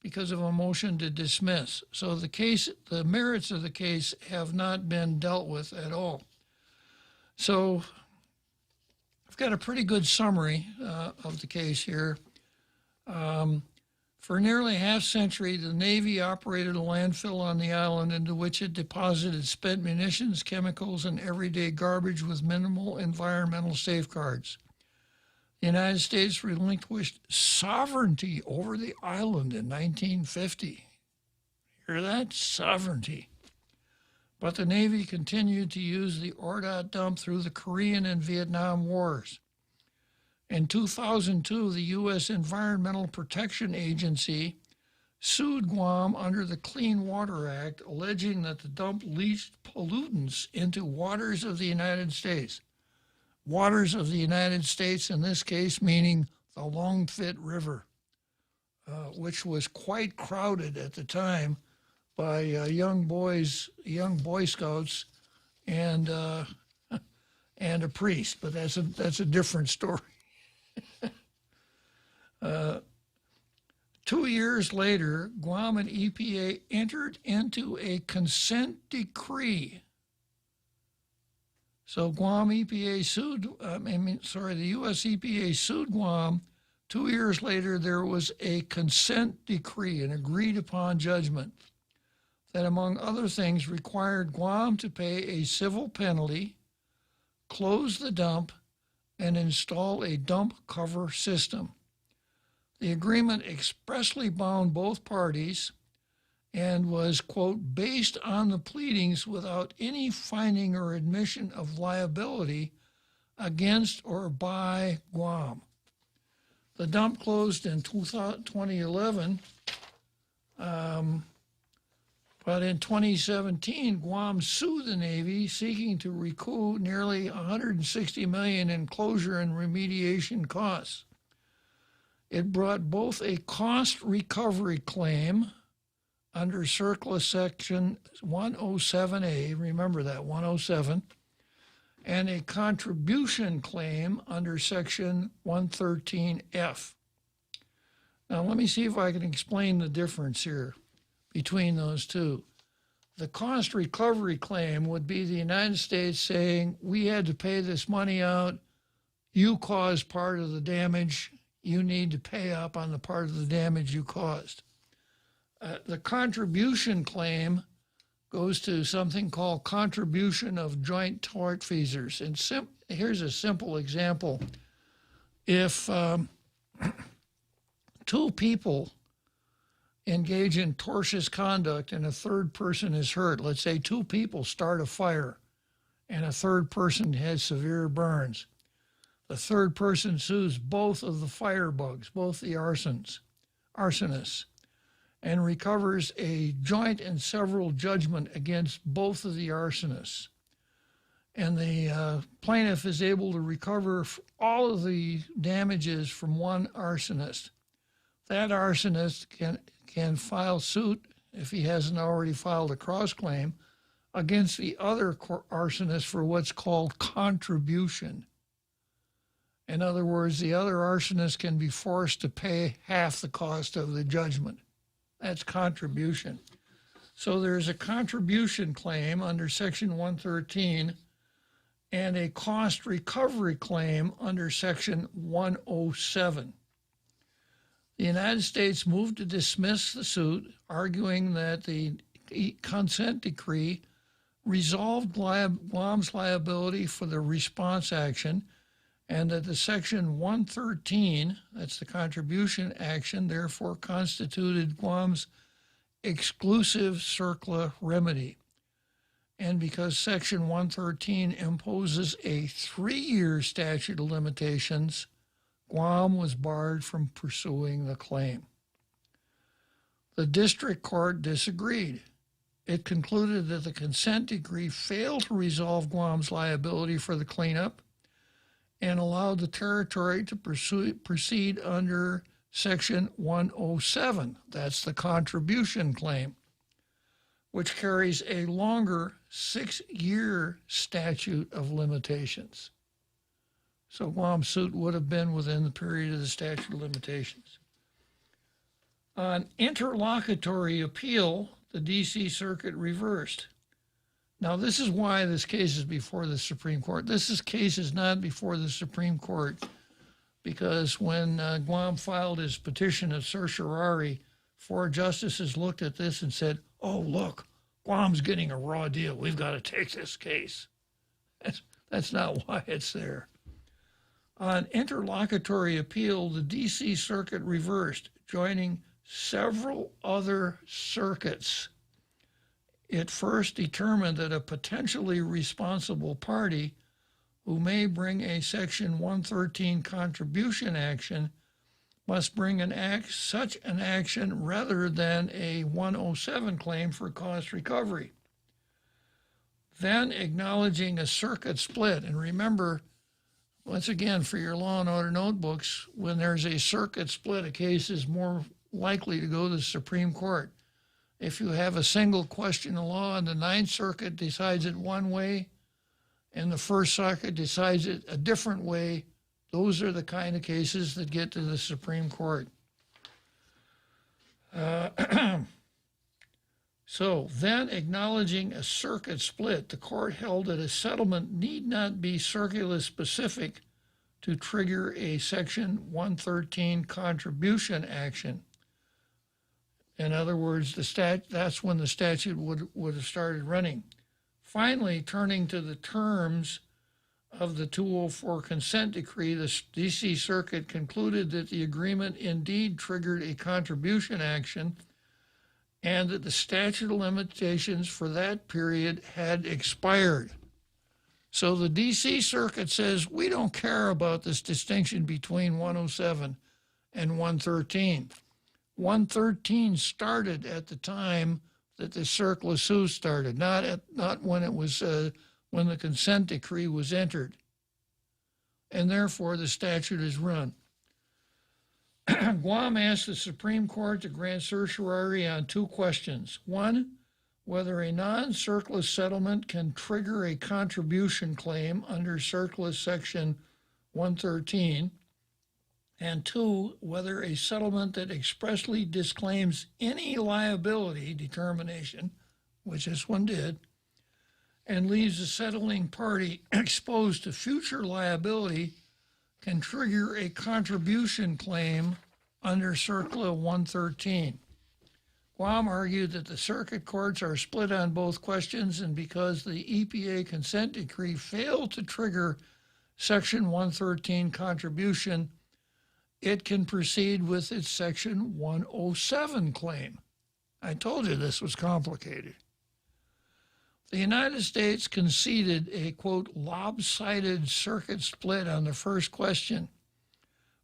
because of a motion to dismiss. So the case, the merits of the case have not been dealt with at all. So I've got a pretty good summary of the case here. For nearly half century, the Navy operated a landfill on the island into which it deposited spent munitions, chemicals, and everyday garbage with minimal environmental safeguards. The United States relinquished sovereignty over the island in 1950. Hear that? Sovereignty. But the Navy continued to use the Ordot dump through the Korean and Vietnam Wars. In 2002, the U.S. Environmental Protection Agency sued Guam under the Clean Water Act, alleging that the dump leached pollutants into waters of the United States. Waters of the United States, in this case, meaning the Longfit River, which was quite crowded at the time by young Boy Scouts and a priest, but that's a different story. 2 years later, Guam and EPA entered into a consent decree. So Guam EPA sued, the U.S. EPA sued Guam. 2 years later, there was a consent decree, an agreed upon judgment that, among other things, required Guam to pay a civil penalty, close the dump, and install a dump cover system. The agreement expressly bound both parties and was, quote, based on the pleadings without any finding or admission of liability against or by Guam. The dump closed in 2011, but in 2017, Guam sued the Navy, seeking to recoup nearly $160 million in closure and remediation costs. It brought both a cost recovery claim under CERCLA Section 107A, remember that, 107, and a contribution claim under Section 113F. Now, let me see if I can explain the difference here between those two. The cost recovery claim would be the United States saying, we had to pay this money out, you caused part of the damage, you need to pay up on the part of the damage you caused. The contribution claim goes to something called contribution of joint tortfeasors. And here's a simple example. If two people engage in tortious conduct and a third person is hurt, let's say two people start a fire and a third person has severe burns, the third person sues both of the firebugs, both the arsonists, and recovers a joint and several judgment against both of the arsonists. And the plaintiff is able to recover all of the damages from one arsonist. That arsonist can file suit, if he hasn't already filed a cross-claim, against the other arsonist for what's called contribution. In other words, the other arsonist can be forced to pay half the cost of the judgment. That's contribution. So there's a contribution claim under Section 113 and a cost recovery claim under Section 107. The United States moved to dismiss the suit, arguing that the consent decree resolved Guam's liability for the response action, and that the Section 113, that's the contribution action, therefore constituted Guam's exclusive CERCLA remedy. and because Section 113 imposes a 3-year statute of limitations, Guam was barred from pursuing the claim. The district court disagreed. It concluded that the consent decree failed to resolve Guam's liability for the cleanup and allowed the territory to proceed under Section 107. That's the contribution claim, which carries a longer 6-year statute of limitations. So Guam's suit would have been within the period of the statute of limitations. On interlocutory appeal, the D.C. Circuit reversed. Now, this is why this case is before the Supreme Court. This case is not before the Supreme Court because when Guam filed his petition of certiorari, 4 justices looked at this and said, oh, look, Guam's getting a raw deal. We've got to take this case. That's not why it's there. On interlocutory appeal, the D.C. Circuit reversed, joining several other circuits. It first determined that a potentially responsible party who may bring a Section 113 contribution action must bring such an action rather than a 107 claim for cost recovery. Then acknowledging a circuit split, and remember, once again, for your Law and Order notebooks, when there's a circuit split, a case is more likely to go to the Supreme Court. If you have a single question of law and the Ninth Circuit decides it one way and the First Circuit decides it a different way, those are the kind of cases that get to the Supreme Court. So then, acknowledging a circuit split, the court held that a settlement need not be circular specific to trigger a Section 113 contribution action. In other words, that's when the statute would have started running. Finally, turning to the terms of the 204 consent decree, the D.C. Circuit concluded that the agreement indeed triggered a contribution action and that the statute of limitations for that period had expired. So the D.C. Circuit says, we don't care about this distinction between 107 and 113. 113 started at the time that the Cercle Sous started, not when it was when the consent decree was entered, and therefore the statute is run. Guam asked the Supreme Court to grant certiorari on 2 questions. 1, whether a non-surplus settlement can trigger a contribution claim under surplus Section 113, and 2, whether a settlement that expressly disclaims any liability determination, which this one did, and leaves the settling party exposed to future liability can trigger a contribution claim under Circular 113. Guam argued that the circuit courts are split on both questions, and because the EPA consent decree failed to trigger Section 113 contribution, it can proceed with its Section 107 claim. I told you this was complicated. The United States conceded a, quote, lopsided circuit split on the first question,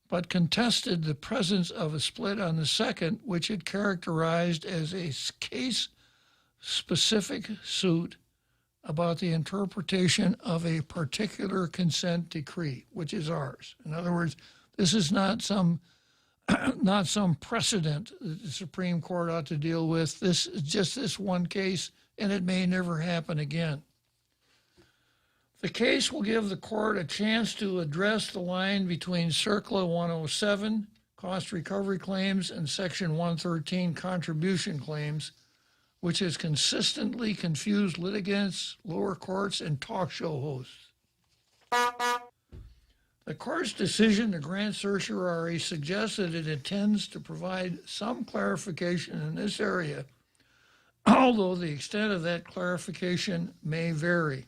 but contested the presence of a split on the second, which it characterized as a case-specific suit about the interpretation of a particular consent decree, which is ours. In other words, this is not some precedent that the Supreme Court ought to deal with. This is just this one case, and it may never happen again. The case will give the court a chance to address the line between Circular 107, cost recovery claims, and Section 113 contribution claims, which has consistently confused litigants, lower courts, and talk show hosts. The court's decision to grant certiorari suggests that it intends to provide some clarification in this area, although the extent of that clarification may vary.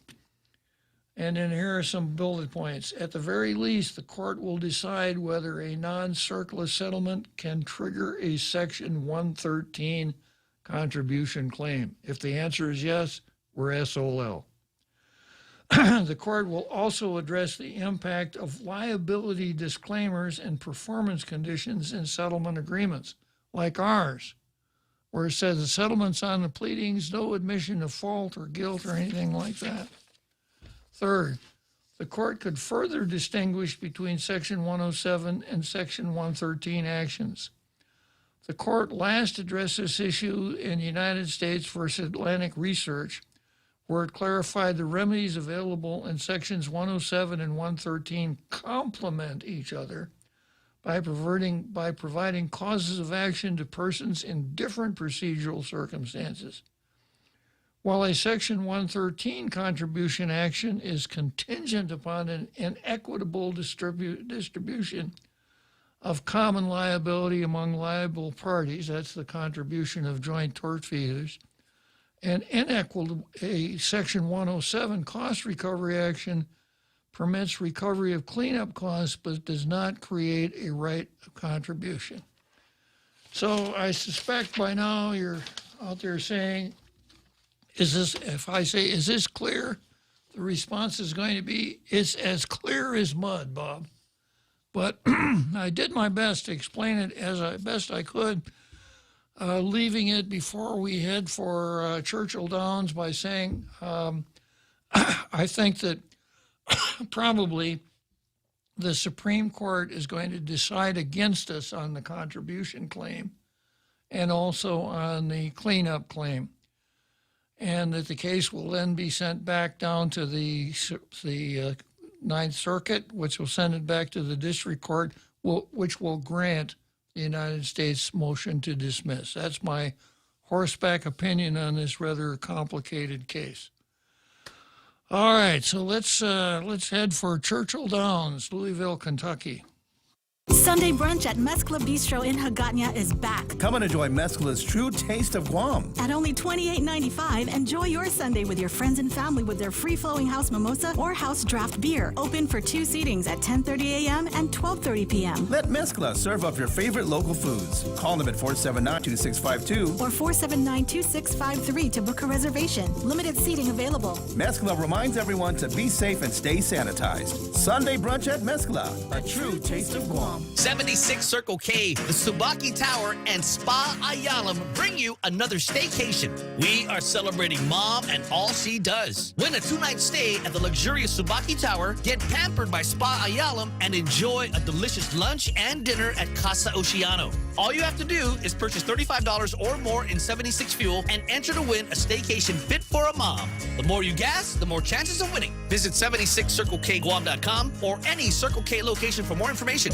And then here are some bullet points. At the very least, the court will decide whether a non-circular settlement can trigger a Section 113 contribution claim. If the answer is yes, were SOL. The court will also address the impact of liability disclaimers and performance conditions in settlement agreements, like ours, where it says the settlement's on the pleadings, no admission of fault or guilt or anything like that. Third, the court could further distinguish between Section 107 and Section 113 actions. The court last addressed this issue in United States versus Atlantic Research, where it clarified the remedies available in Sections 107 and 113 complement each other by providing causes of action to persons in different procedural circumstances. While a Section 113 contribution action is contingent upon an inequitable distribution of common liability among liable parties, that's the contribution of joint tortfeasors, and a Section 107 cost recovery action permits recovery of cleanup costs but does not create a right of contribution. So I suspect by now you're out there saying, if I say, is this clear? The response is going to be, it's as clear as mud, Bob. But I did my best to explain it as best I could, leaving it before we head for Churchill Downs by saying, I think that probably the Supreme Court is going to decide against us on the contribution claim and also on the cleanup claim, and that the case will then be sent back down to the Ninth Circuit, which will send it back to the district court, which will grant the United States motion to dismiss. That's my horseback opinion on this rather complicated case. All right, so let's head for Churchill Downs, Louisville, Kentucky. Sunday brunch at Mezcla Bistro in Hagatna is back. Come and enjoy Mezcla's true taste of Guam. At only $28.95, enjoy your Sunday with your friends and family with their free-flowing house mimosa or house draft beer. Open for 2 seatings at 10:30 a.m. and 12:30 p.m. Let Mezcla serve up your favorite local foods. Call them at 479-2652 or 479-2653 to book a reservation. Limited seating available. Mezcla reminds everyone to be safe and stay sanitized. Sunday brunch at Mezcla, a true taste of Guam. 76 Circle K, the Subaki Tower, and Spa Ayalam bring you another staycation. We are celebrating Mom and all she does. Win a 2-night stay at the luxurious Subaki Tower, get pampered by Spa Ayalam, and enjoy a delicious lunch and dinner at Casa Oceano. All you have to do is purchase $35 or more in 76 fuel and enter to win a staycation fit for a mom. The more you gas, the more chances of winning. Visit 76CircleKGuam.com or any Circle K location for more information.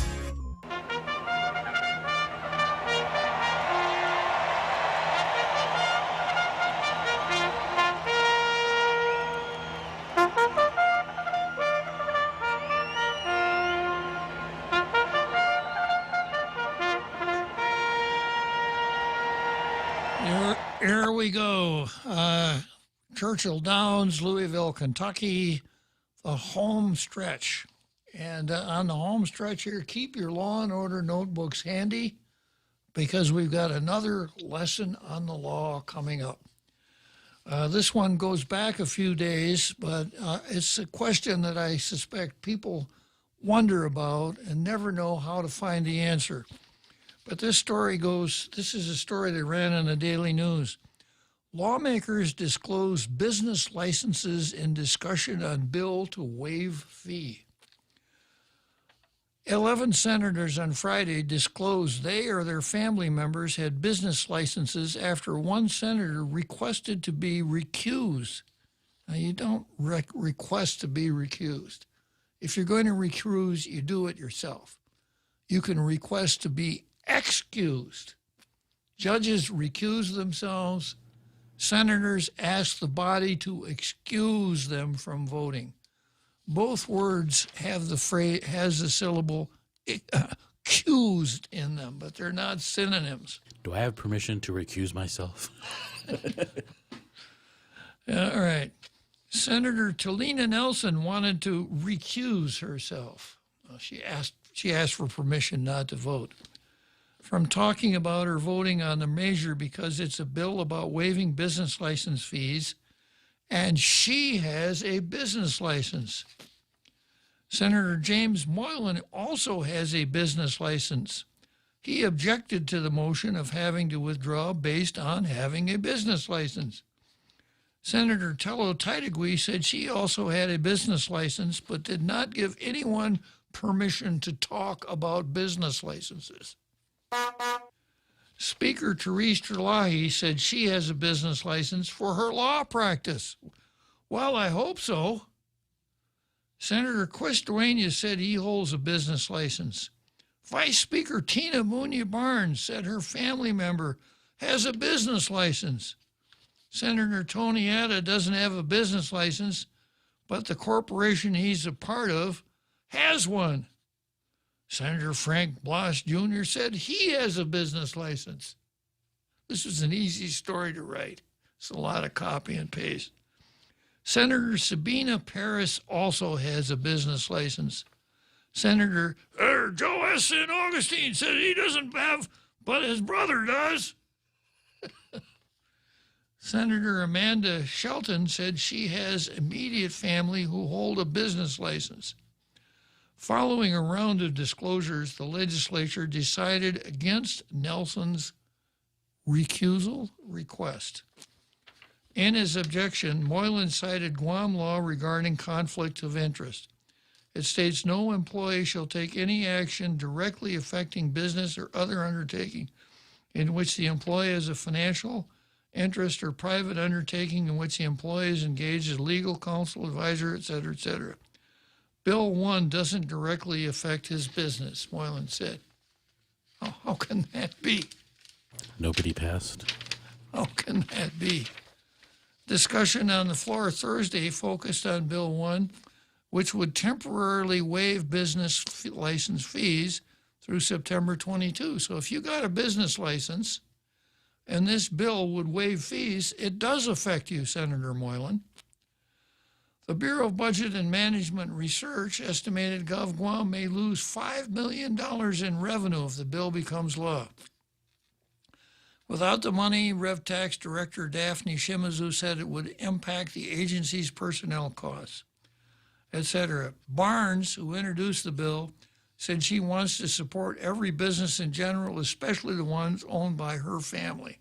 Here we go. Churchill Downs, Louisville, Kentucky, the home stretch. And on the home stretch here, keep your Law and Order notebooks handy because we've got another lesson on the law coming up. This one goes back a few days, but it's a question that I suspect people wonder about and never know how to find the answer. But this is a story that ran in the Daily News. Lawmakers disclose business licenses in discussion on bill to waive fee. 11 senators on Friday disclosed they or their family members had business licenses after one senator requested to be recused. Now, you don't request to be recused. If you're going to recuse, you do it yourself. You can request to be excused. Judges recuse themselves. Senators ask the body to excuse them from voting. Both words have the syllable accused in them, but they're not synonyms. Do I have permission to recuse myself? All right. Senator Talina Nelson wanted to recuse herself. She asked for permission not to vote from talking about her voting on the measure because it's a bill about waiving business license fees and she has a business license. Senator James Moylan also has a business license. He objected to the motion of having to withdraw based on having a business license. Senator Tello Titagui said she also had a business license but did not give anyone permission to talk about business licenses. Speaker Therese Terlahi said she has a business license for her law practice. Well, I hope so. Senator Chris Dueñas said he holds a business license. Vice Speaker Tina Munya Barnes said her family member has a business license. Senator Tony Atta doesn't have a business license, but the corporation he's a part of has one. Senator Frank Blas Jr. said he has a business license. This was an easy story to write. It's a lot of copy and paste. Senator Sabina Paris also has a business license. Senator Joe S. St. Augustine said he doesn't have, but his brother does. Senator Amanda Shelton said she has immediate family who hold a business license. Following a round of disclosures, the legislature decided against Nelson's recusal request. In his objection, Moylan cited Guam law regarding conflict of interest. It states no employee shall take any action directly affecting business or other undertaking in which the employee has a financial interest or private undertaking in which the employee is engaged as legal counsel, advisor, etc., etc. Bill 1 doesn't directly affect his business, Moylan said. Oh, how can that be? Nobody passed. How can that be? Discussion on the floor Thursday focused on Bill 1, which would temporarily waive business license fees through September 22. So if you got a business license and this bill would waive fees, it does affect you, Senator Moylan. The Bureau of Budget and Management Research estimated Gov Guam may lose $5 million in revenue if the bill becomes law. Without the money, Rev Tax Director Daphne Shimizu said it would impact the agency's personnel costs, etc. Barnes, who introduced the bill, said she wants to support every business in general, especially the ones owned by her family,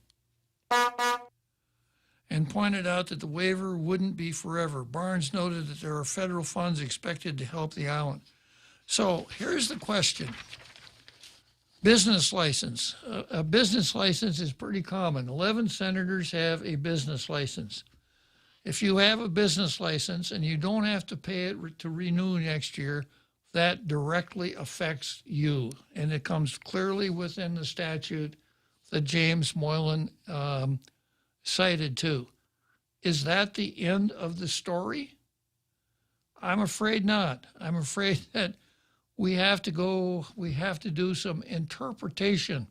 and pointed out that the waiver wouldn't be forever. Barnes noted that there are federal funds expected to help the island. So here's the question. Business license. A business license is pretty common. 11 senators have a business license. If you have a business license and you don't have to pay it to renew next year, that directly affects you. And it comes clearly within the statute that James Moylan cited too. Is that the end of the story? I'm afraid not. I'm afraid that we have to do some interpretation.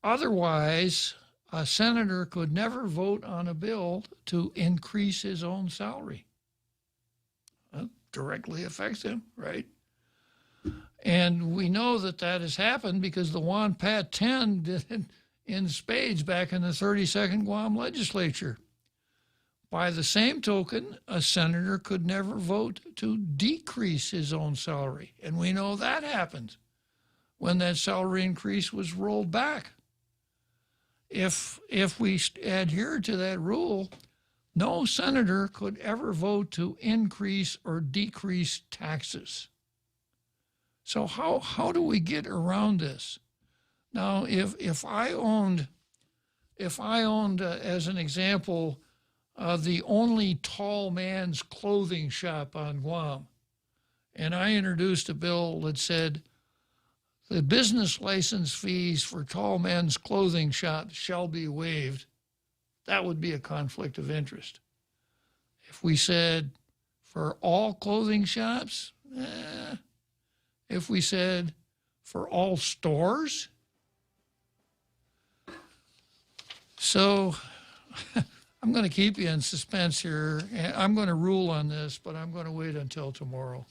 Otherwise, a senator could never vote on a bill to increase his own salary. That directly affects him, right? And we know that that has happened because the Juan Pat 10 did it in spades back in the 32nd Guam legislature. By the same token, a senator could never vote to decrease his own salary. And we know that happened when that salary increase was rolled back. If we adhere to that rule, no senator could ever vote to increase or decrease taxes. So how do we get around this? Now, if I owned, as an example, the only tall man's clothing shop on Guam, and I introduced a bill that said the business license fees for tall men's clothing shops shall be waived, that would be a conflict of interest. If we said for all clothing shops, if we said for all stores, so I'm going to keep you in suspense here. I'm going to rule on this, but I'm going to wait until tomorrow.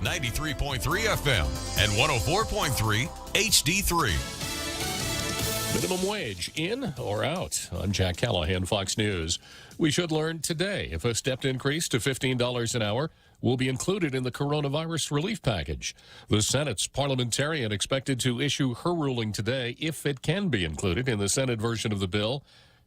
93.3 FM, and 104.3 HD3. Minimum wage in or out? I'm Jack Callahan, Fox News. We should learn today if a stepped increase to $15 an hour will be included in the coronavirus relief package. The Senate's parliamentarian expected to issue her ruling today if it can be included in the Senate version of the bill.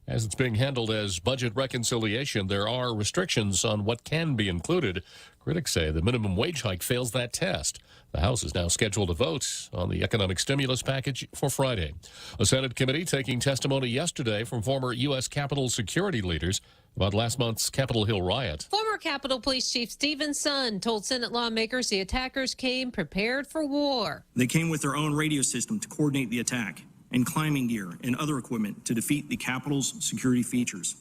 As it's being handled as budget reconciliation, there are restrictions on what can be included. Critics say the minimum wage hike fails that test. The House is now scheduled to vote on the economic stimulus package for Friday. A Senate committee taking testimony yesterday from former U.S. Capitol security leaders about last month's Capitol Hill riot. Former Capitol Police Chief Stephen Son told Senate lawmakers the attackers came prepared for war. They came with their own radio system to coordinate the attack and climbing gear and other equipment to defeat the Capitol's security features.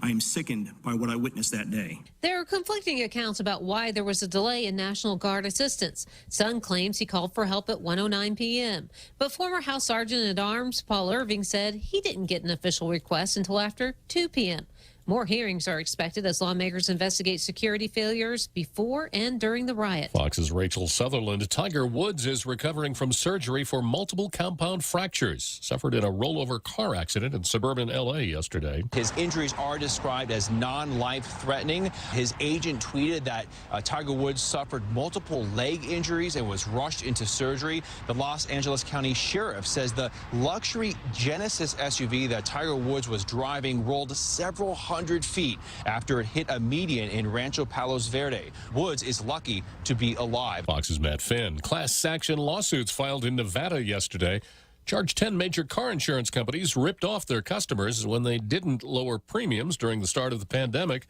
I am sickened by what I witnessed that day. There are conflicting accounts about why there was a delay in National Guard assistance. Son claims he called for help at 1:09 p.m. But former House Sergeant at Arms Paul Irving said he didn't get an official request until after 2 p.m. More hearings are expected as lawmakers investigate security failures before and during the riot. Fox's Rachel Sutherland. Tiger Woods is recovering from surgery for multiple compound fractures suffered in a rollover car accident in suburban L.A. yesterday. His injuries are described as non-life-threatening. His agent tweeted that Tiger Woods suffered multiple leg injuries and was rushed into surgery. The Los Angeles County Sheriff says the luxury Genesis SUV that Tiger Woods was driving rolled several hundred feet after it hit a median in Rancho Palos Verde. Woods is lucky to be alive. Fox's Matt Finn. Class action lawsuits filed in Nevada yesterday charged 10 major car insurance companies ripped off their customers when they didn't lower premiums during the start of the pandemic,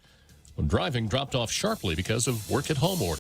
when driving dropped off sharply because of work-at-home orders.